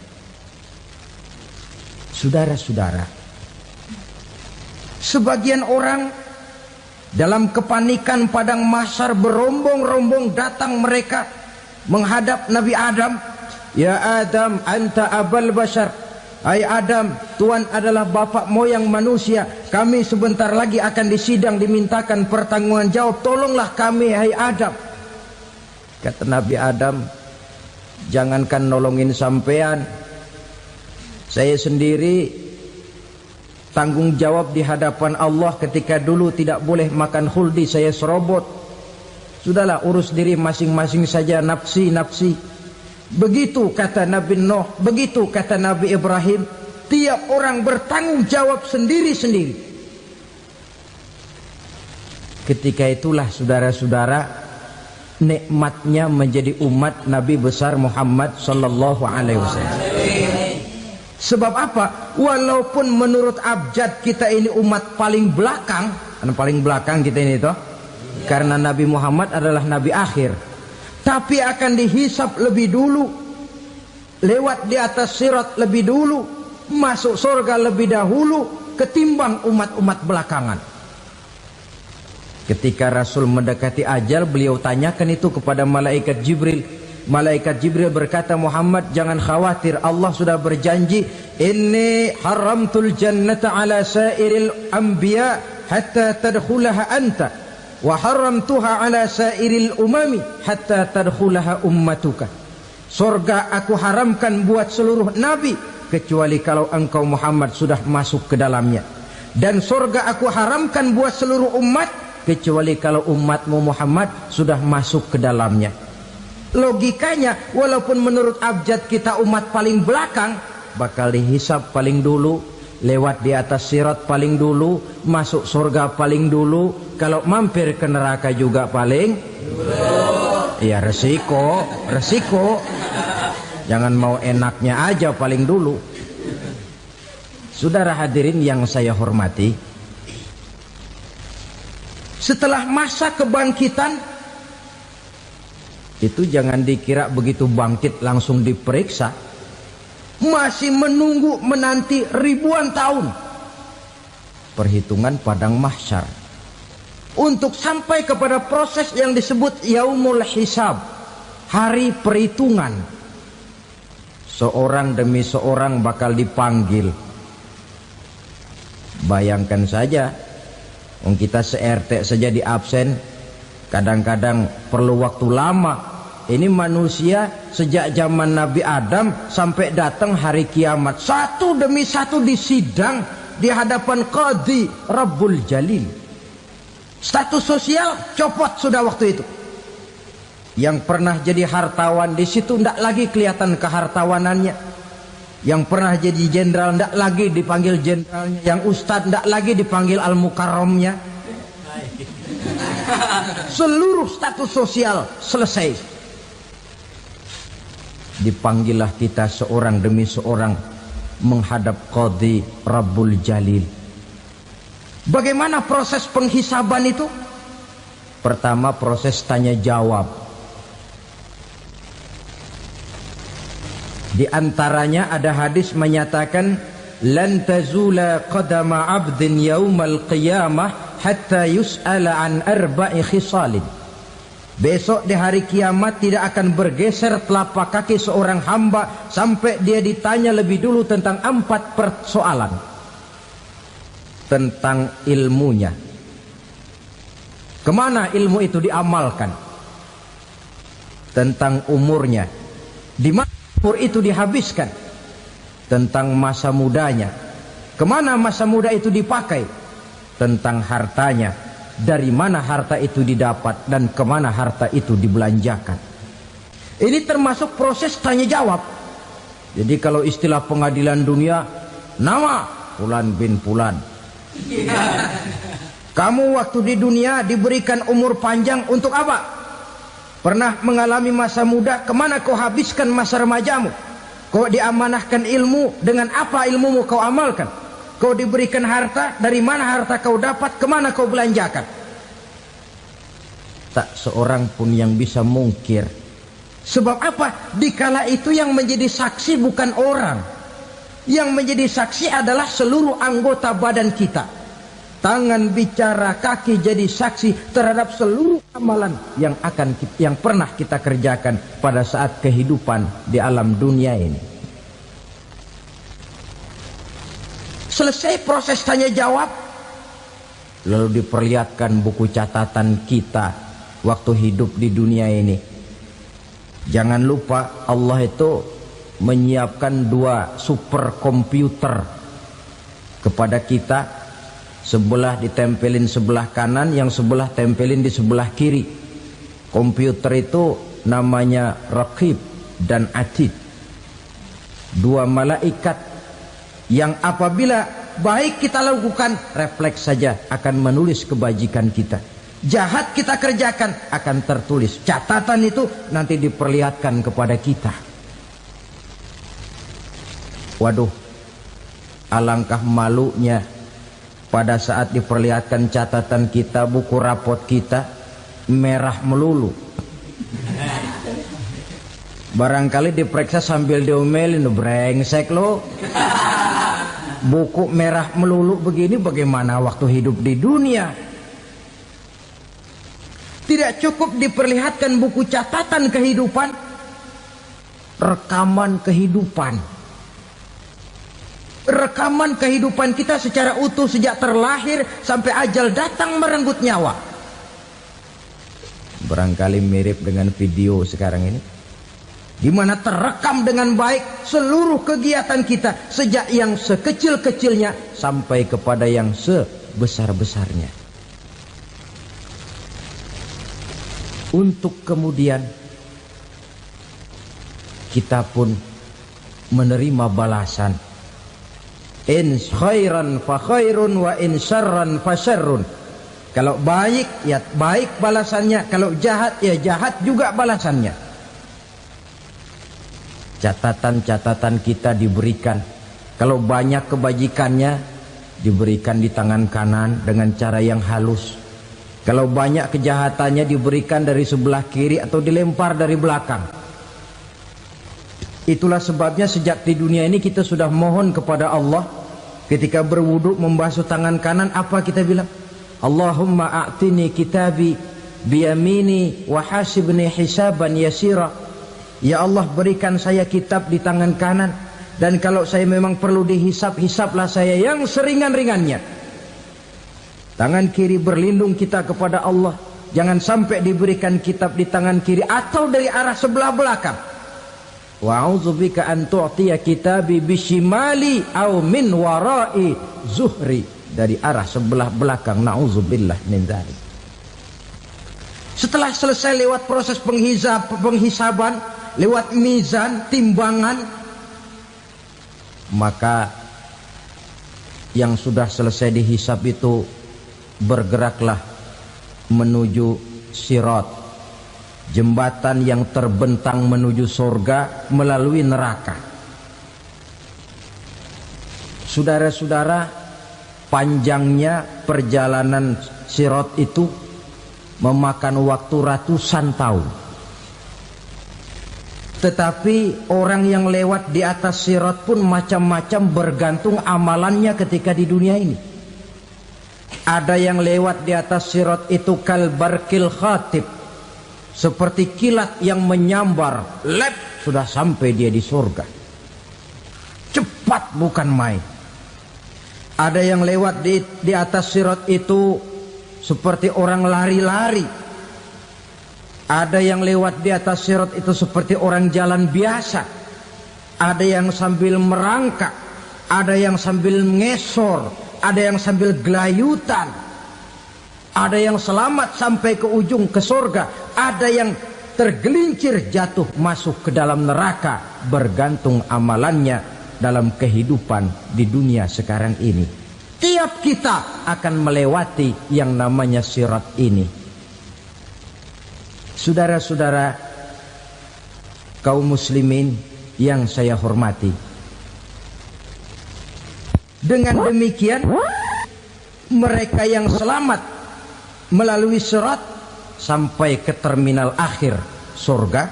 Saudara-saudara, sebagian orang dalam kepanikan padang mahsyar berombong-rombong datang mereka menghadap Nabi Adam. Ya Adam, anta abal bashar. Hai Adam, Tuhan adalah bapak moyang manusia. Kami sebentar lagi akan disidang, dimintakan pertanggungan jawab. Tolonglah kami, hai Adam. Kata Nabi Adam, jangankan nolongin sampean, saya sendiri tanggung jawab di hadapan Allah ketika dulu tidak boleh makan khuldi, saya serobot. Sudahlah, urus diri masing-masing saja, nafsi. Begitu kata Nabi Nuh, begitu kata Nabi Ibrahim. Tiap orang bertanggung jawab sendiri-sendiri. Ketika itulah saudara-saudara, nikmatnya menjadi umat Nabi besar Muhammad sallallahu alaihi wasallam. Sebab apa? Walaupun menurut abjad kita ini umat paling belakang, paling belakang kita ini toh, karena Nabi Muhammad adalah Nabi akhir. Tapi akan dihisap lebih dulu, lewat di atas sirat lebih dulu, masuk surga lebih dahulu ketimbang umat-umat belakangan. Ketika Rasul mendekati ajal, beliau tanyakan itu kepada malaikat Jibril. Malaikat Jibril berkata, Muhammad jangan khawatir, Allah sudah berjanji, inni haramtul jannata ala sairil anbiya hatta tadkhulaha anta, wa haramtuha ala sairil umami hatta tadkhulaha ummatuka. Surga aku haramkan buat seluruh nabi kecuali kalau engkau Muhammad sudah masuk ke dalamnya, dan surga aku haramkan buat seluruh umat kecuali kalau umatmu Muhammad sudah masuk ke dalamnya. Logikanya, walaupun menurut abjad kita umat paling belakang, bakal dihisap paling dulu, lewat di atas sirat paling dulu, masuk surga paling dulu, kalau mampir ke neraka juga paling dulu. Ya resiko. Jangan mau enaknya aja paling dulu. Saudara hadirin yang saya hormati, setelah masa kebangkitan itu jangan dikira begitu bangkit langsung diperiksa. Masih menunggu menanti ribuan tahun perhitungan padang mahsyar untuk sampai kepada proses yang disebut yaumul hisab, hari perhitungan. Seorang demi seorang bakal dipanggil. Bayangkan saja, kita se-RT saja di absen, kadang-kadang perlu waktu lama. Ini manusia sejak zaman Nabi Adam sampai datang hari kiamat, satu demi satu disidang di hadapan Qadhi Rabbul Jalil. Status sosial copot sudah waktu itu. Yang pernah jadi hartawan di situ tidak lagi kelihatan kehartawanannya. Yang pernah jadi jenderal tidak lagi dipanggil jenderalnya. Yang ustadz tidak lagi dipanggil al-mukarramnya. Seluruh status sosial selesai. Dipanggillah kita seorang demi seorang menghadap Qadhi Rabbul Jalil. Bagaimana proses penghisaban itu? Pertama, proses tanya jawab. Di antaranya ada hadis menyatakan, lan tazula qadama 'abdin yaumal qiyamah hatta yus'ala an arba'i khisalin. Besok di hari kiamat tidak akan bergeser telapak kaki seorang hamba sampai dia ditanya lebih dulu tentang 4 persoalan. Tentang ilmunya. Kemana ilmu itu diamalkan? Tentang umurnya. Di mana umur itu dihabiskan? Tentang masa mudanya. Kemana masa muda itu dipakai? tentang hartanya, dari mana harta itu didapat dan kemana harta itu dibelanjakan. Ini termasuk proses tanya jawab. Jadi kalau istilah pengadilan dunia, nama Fulan bin Fulan. Kamu waktu di dunia diberikan umur panjang untuk apa? Pernah mengalami masa muda, kemana kau habiskan masa remajamu? Kau diamanahkan ilmu, dengan apa ilmumu kau amalkan? Kau diberikan harta, dari mana harta kau dapat, kemana kau belanjakan? Tak seorang pun yang bisa mungkir. Sebab apa? Dikala itu yang menjadi saksi bukan orang. Yang menjadi saksi adalah seluruh anggota badan kita. Tangan bicara, kaki jadi saksi terhadap seluruh amalan yang pernah kita kerjakan pada saat kehidupan di alam dunia ini. Selesai proses tanya jawab, lalu diperlihatkan buku catatan kita waktu hidup di dunia ini. Jangan lupa Allah itu menyiapkan 2 superkomputer kepada kita. Sebelah ditempelin sebelah kanan, yang sebelah tempelin di sebelah kiri. Komputer itu namanya Raqib dan Atid. 2 malaikat yang apabila baik kita lakukan, refleks saja akan menulis kebajikan kita. Jahat kita kerjakan, akan tertulis. Catatan itu nanti diperlihatkan kepada kita. Waduh, alangkah malunya pada saat diperlihatkan catatan kita, buku rapot kita merah melulu. Barangkali diperiksa sambil diomelin, brengsek lo. Buku merah melulu begini, bagaimana waktu hidup di dunia? Tidak cukup diperlihatkan buku catatan kehidupan, rekaman kehidupan. Rekaman kehidupan kita secara utuh sejak terlahir sampai ajal datang merenggut nyawa. Barangkali mirip dengan video sekarang ini, di mana terekam dengan baik seluruh kegiatan kita, sejak yang sekecil-kecilnya sampai kepada yang sebesar-besarnya. Untuk kemudian kita pun menerima balasan. In khairan fa khairun wa in syarran fa syarrun. Kalau baik ya baik balasannya, kalau jahat ya jahat juga balasannya. Catatan-catatan kita diberikan. Kalau banyak kebajikannya diberikan di tangan kanan dengan cara yang halus. Kalau banyak kejahatannya diberikan dari sebelah kiri atau dilempar dari belakang. Itulah sebabnya sejak di dunia ini kita sudah mohon kepada Allah. Ketika berwudu membasuh tangan kanan, apa kita bilang? Allahumma a'tini kitabi biyamini wa hasibni hisaban yasira. Ya Allah, berikan saya kitab di tangan kanan, dan kalau saya memang perlu dihisap, hisaplah saya yang seringan-ringannya. Tangan kiri berlindung kita kepada Allah, jangan sampai diberikan kitab di tangan kiri atau dari arah sebelah belakang. Wa a'udzubika an tu'tiya kitabi bishimali aw min wara'i zuhri, dari arah sebelah belakang. Na'udzubillah min dzalik. Setelah selesai lewat proses penghisaban, lewat mizan, timbangan, maka yang sudah selesai dihisab itu bergeraklah menuju sirat, jembatan yang terbentang menuju surga melalui neraka. Saudara-saudara, panjangnya perjalanan sirat itu memakan waktu ratusan tahun. Tetapi orang yang lewat di atas sirat pun macam-macam, bergantung amalannya ketika di dunia ini. Ada yang lewat di atas sirat itu kal barkil khatib, seperti kilat yang menyambar, lep, sudah sampai dia di surga. Cepat bukan main. Ada yang lewat di atas sirat itu seperti orang lari-lari. Ada yang lewat di atas sirat itu seperti orang jalan biasa. Ada yang sambil merangkak, ada yang sambil ngesor, ada yang sambil gelayutan, ada yang selamat sampai ke ujung ke surga, ada yang tergelincir jatuh masuk ke dalam neraka, bergantung amalannya dalam kehidupan di dunia sekarang ini. Tiap kita akan melewati yang namanya sirat ini. Saudara-saudara kaum muslimin yang saya hormati, dengan demikian mereka yang selamat melalui sirat sampai ke terminal akhir surga,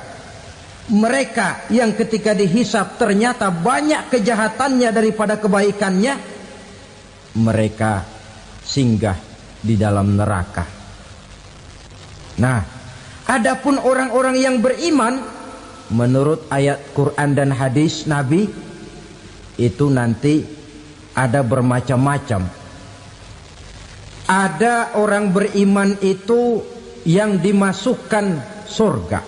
mereka yang ketika dihisab ternyata banyak kejahatannya daripada kebaikannya, mereka singgah di dalam neraka. Nah, adapun orang-orang yang beriman menurut ayat Quran dan hadis Nabi itu nanti ada bermacam-macam. Ada orang beriman itu yang dimasukkan surga.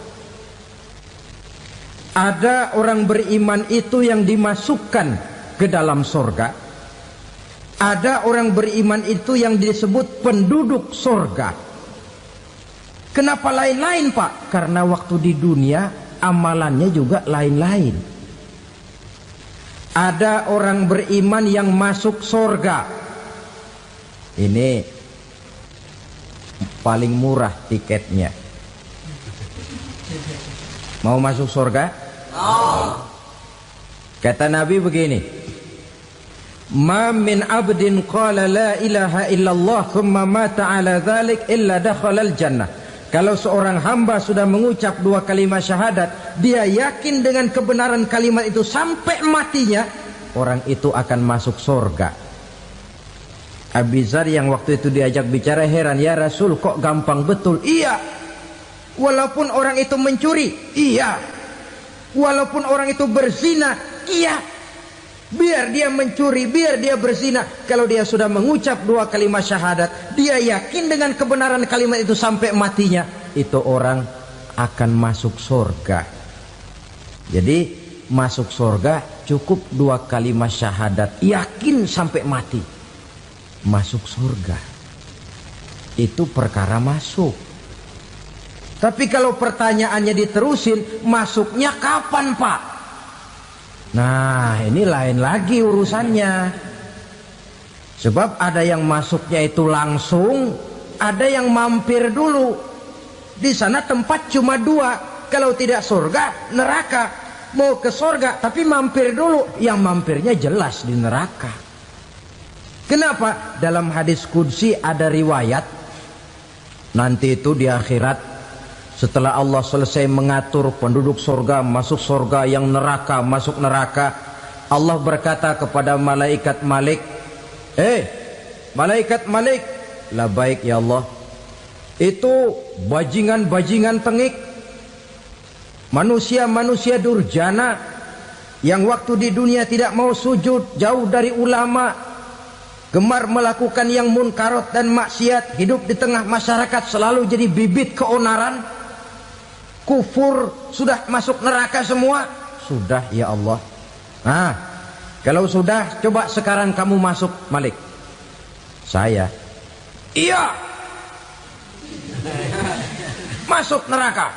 Ada orang beriman itu yang dimasukkan ke dalam surga. Ada orang beriman itu yang disebut penduduk surga. Kenapa lain-lain, Pak? Karena waktu di dunia amalannya juga lain-lain. Ada orang beriman yang masuk surga. Ini paling murah tiketnya. Mau masuk surga? Kata Nabi begini, ma min abdin qala la ilaha illallah thumma mata ala dhalik illa dakhalal jannah. Kalau seorang hamba sudah mengucap dua kalimat syahadat, dia yakin dengan kebenaran kalimat itu sampai matinya, orang itu akan masuk surga. Abi Dzar yang waktu itu diajak bicara heran, ya Rasul kok gampang betul? Iya. Walaupun orang itu mencuri, iya. Walaupun orang itu berzina, iya. Biar dia mencuri, biar dia berzina, kalau dia sudah mengucap dua kalimat syahadat, dia yakin dengan kebenaran kalimat itu sampai matinya, itu orang akan masuk surga. Jadi masuk surga cukup dua kalimat syahadat, yakin sampai mati, masuk surga. Itu perkara masuk. Tapi kalau pertanyaannya diterusin, masuknya kapan, Pak? Nah, ini lain lagi urusannya. Sebab ada yang masuknya itu langsung, ada yang mampir dulu. Di sana tempat cuma dua, kalau tidak surga, neraka. Mau ke surga tapi mampir dulu, yang mampirnya jelas di neraka. Kenapa? Dalam hadis qudsi ada riwayat, nanti itu di akhirat, setelah Allah selesai mengatur penduduk surga masuk surga, yang neraka masuk neraka, Allah berkata kepada malaikat Malik, malaikat Malik, labaik ya Allah, itu bajingan-bajingan tengik, manusia-manusia durjana yang waktu di dunia tidak mau sujud, jauh dari ulama, gemar melakukan yang munkarat dan maksiat, hidup di tengah masyarakat selalu jadi bibit keonaran, kufur, sudah masuk neraka semua. Sudah ya Allah. Nah, kalau sudah, coba sekarang kamu masuk, Malik. Saya, iya, masuk neraka.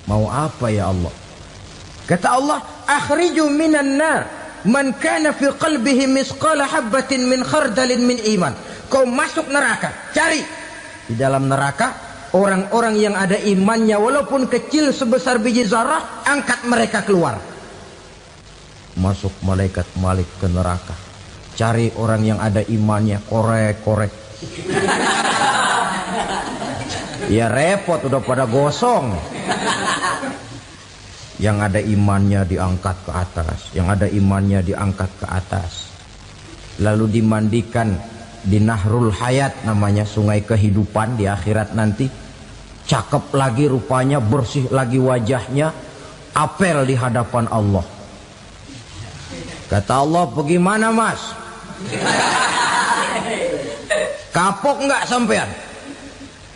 Mau apa ya Allah? Kata Allah, akhriju minan nar man kana fi qalbihi misqala habbatin min khardalin min iman. Kau masuk neraka, cari di dalam neraka orang-orang yang ada imannya walaupun kecil sebesar biji zarah, angkat mereka keluar. Masuk malaikat Malik ke neraka, cari orang yang ada imannya, korek-korek. Ya repot, udah pada gosong. Yang ada imannya diangkat ke atas, yang ada imannya diangkat ke atas, lalu dimandikan di Nahrul Hayat, namanya sungai kehidupan di akhirat nanti. Cakep lagi rupanya, bersih lagi wajahnya, apel di hadapan Allah. Kata Allah, bagaimana mas? Kapok nggak sampean?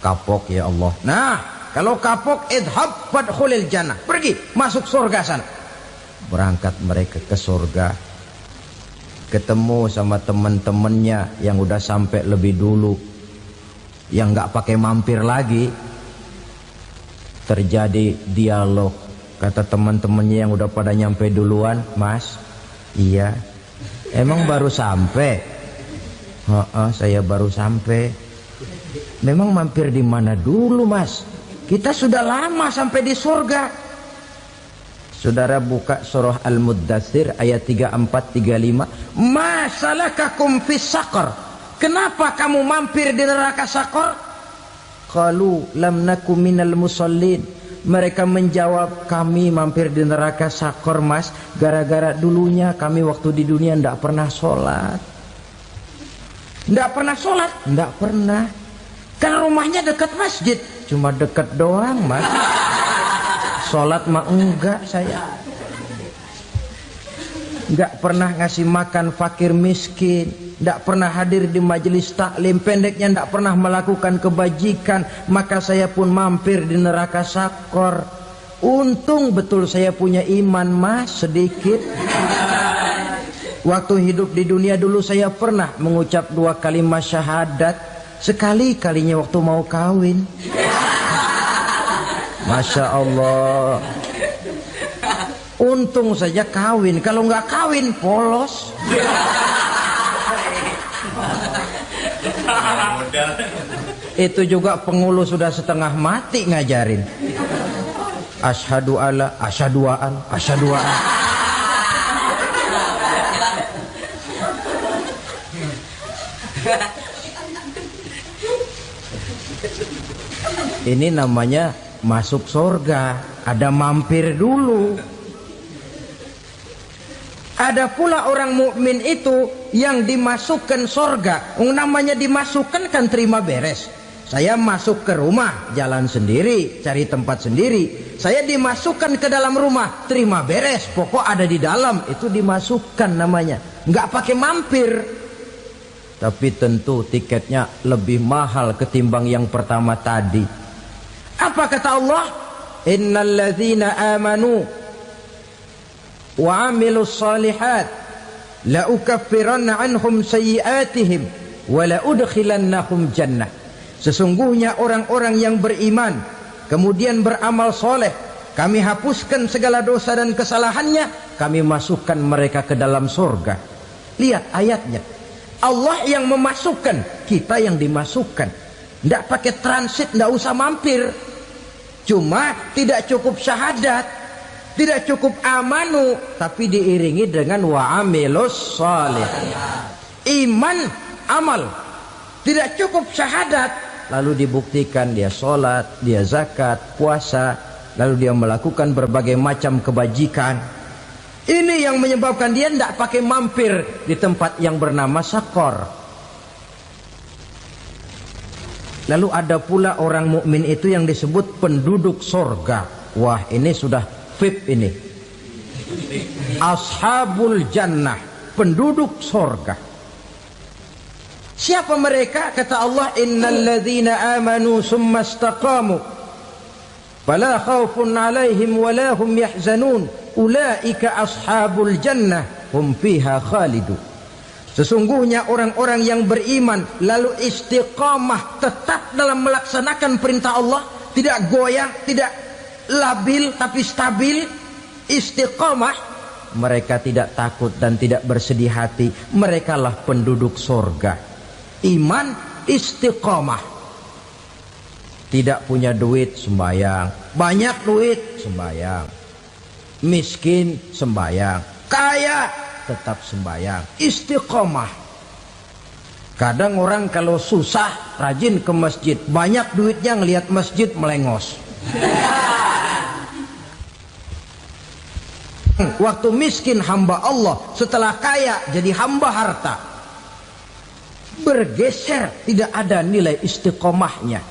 Kapok ya Allah. Nah, kalau kapok, idhab fadkhulil jannah, pergi masuk surga sana. Berangkat mereka ke surga. ketemu sama teman-temannya yang udah sampai lebih dulu, yang nggak pakai mampir lagi. Terjadi dialog. Kata teman-temannya yang udah pada nyampe duluan, Mas, iya, emang baru sampai? Saya baru sampai. Memang mampir di mana dulu, Mas? Kita sudah lama sampai di surga. Saudara buka surah Al-Muddatsir ayat 34-35. Ma salakakum fis saqar? Kenapa kamu mampir di neraka Saqar? Qalu lam naku minal musallin. Mereka menjawab, kami mampir di neraka Saqar, Mas, gara-gara dulunya kami waktu di dunia tidak pernah sholat. Tidak pernah sholat? Tidak pernah. Kan rumahnya dekat masjid, cuma dekat doang, Mas. Sholat mah enggak saya. Enggak pernah ngasih makan fakir miskin, enggak pernah hadir di majelis taklim, pendeknya enggak pernah melakukan kebajikan, maka saya pun mampir di neraka Saqar. Untung betul saya punya iman, Mas, sedikit. Waktu hidup di dunia dulu saya pernah mengucap 2 kalimat syahadat. Sekali-kalinya waktu mau kawin. Masya Allah. Untung saja kawin. Kalau nggak kawin polos. Itu juga pengulu sudah setengah mati ngajarin. Asyhadu alla, asyaduaan, asyaduaan. Ini namanya masuk surga, ada mampir dulu. Ada pula orang mukmin itu yang dimasukkan surga. Namanya dimasukkan kan terima beres. Saya masuk ke rumah, jalan sendiri, cari tempat sendiri. Saya dimasukkan ke dalam rumah, terima beres, pokok ada di dalam, itu dimasukkan namanya. Nggak pakai mampir. Tapi tentu tiketnya lebih mahal ketimbang yang pertama tadi. Apa kata Allah? Innal ladzina amanu wa amilus salihat la ukaffiranna anhum sayyi'atihim wa la udkhilannahum jannah. Sesungguhnya orang-orang yang beriman kemudian beramal soleh, kami hapuskan segala dosa dan kesalahannya, kami masukkan mereka ke dalam surga. Lihat ayatnya. Allah yang memasukkan, kita yang dimasukkan. Tidak pakai transit, tidak usah mampir. Cuma tidak cukup syahadat, tidak cukup amanu, tapi diiringi dengan wa'amilus salih. Iman, amal. Tidak cukup syahadat, lalu dibuktikan dia sholat, dia zakat, puasa, lalu dia melakukan berbagai macam kebajikan. Ini yang menyebabkan dia tidak pakai mampir di tempat yang bernama Saqar. Lalu ada pula orang mukmin itu yang disebut penduduk surga. Wah, ini sudah VIP ini. Ashabul jannah, penduduk surga. Siapa mereka? Kata Allah, innal ladzina amanu summa istaqamu fala khaufun 'alaihim wala hum yahzanun ulaika ashabul jannah hum fiha khalidun. Sesungguhnya orang-orang yang beriman lalu istiqamah, tetap dalam melaksanakan perintah Allah, tidak goyang, tidak labil tapi stabil, istiqamah, mereka tidak takut dan tidak bersedih hati. Merekalah penduduk surga. Iman, istiqamah. Tidak punya duit, sembayang. Banyak duit, sembayang. Miskin, sembayang. Kaya, tetap sembahyang, istiqomah. Kadang orang kalau susah rajin ke masjid, banyak duitnya ngelihat masjid melengos. Waktu miskin hamba Allah, setelah kaya jadi hamba harta. Bergeser, tidak ada nilai istiqomahnya.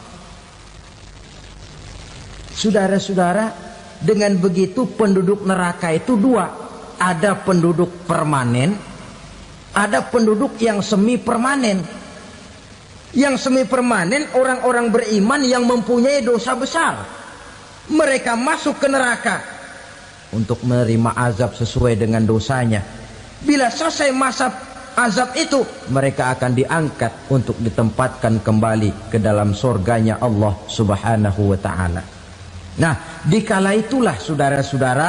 Saudara-saudara, dengan begitu penduduk neraka itu dua. Ada penduduk permanen, ada penduduk yang semi permanen. Yang semi permanen orang-orang beriman yang mempunyai dosa besar. Mereka masuk ke neraka untuk menerima azab sesuai dengan dosanya. Bila selesai masa azab itu, mereka akan diangkat untuk ditempatkan kembali ke dalam surganya Allah Subhanahu wa ta'ala. Nah, dikala itulah saudara-saudara,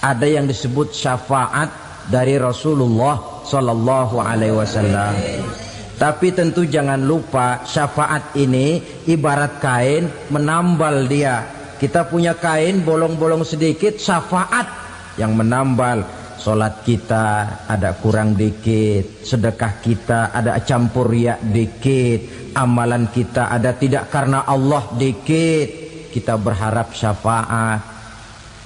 ada yang disebut syafaat dari Rasulullah Sallallahu Alaihi Wasallam. Tapi tentu jangan lupa, syafaat ini ibarat kain menambal dia. Kita punya kain bolong-bolong sedikit, syafaat yang menambal. Solat kita ada kurang dikit, sedekah kita ada campur riak dikit, amalan kita ada tidak karena Allah dikit, kita berharap syafaat.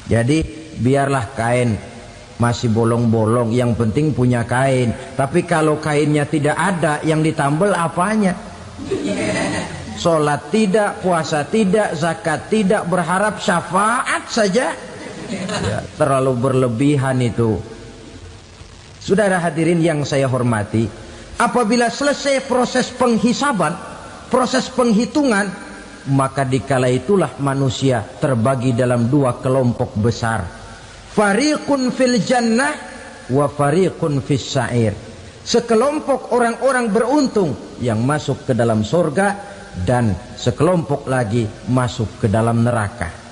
Jadi biarlah kain masih bolong-bolong, yang penting punya kain. Tapi kalau kainnya tidak ada, yang ditambal apanya? Sholat tidak, puasa tidak, zakat tidak, berharap syafaat saja. Ya, terlalu berlebihan itu. Saudara hadirin yang saya hormati, apabila selesai proses penghisaban, proses penghitungan, maka dikala itulah manusia terbagi dalam dua kelompok besar. Fariqun fil jannah wa fariqun fis sa'ir. Sekelompok orang-orang beruntung yang masuk ke dalam surga, dan sekelompok lagi masuk ke dalam neraka.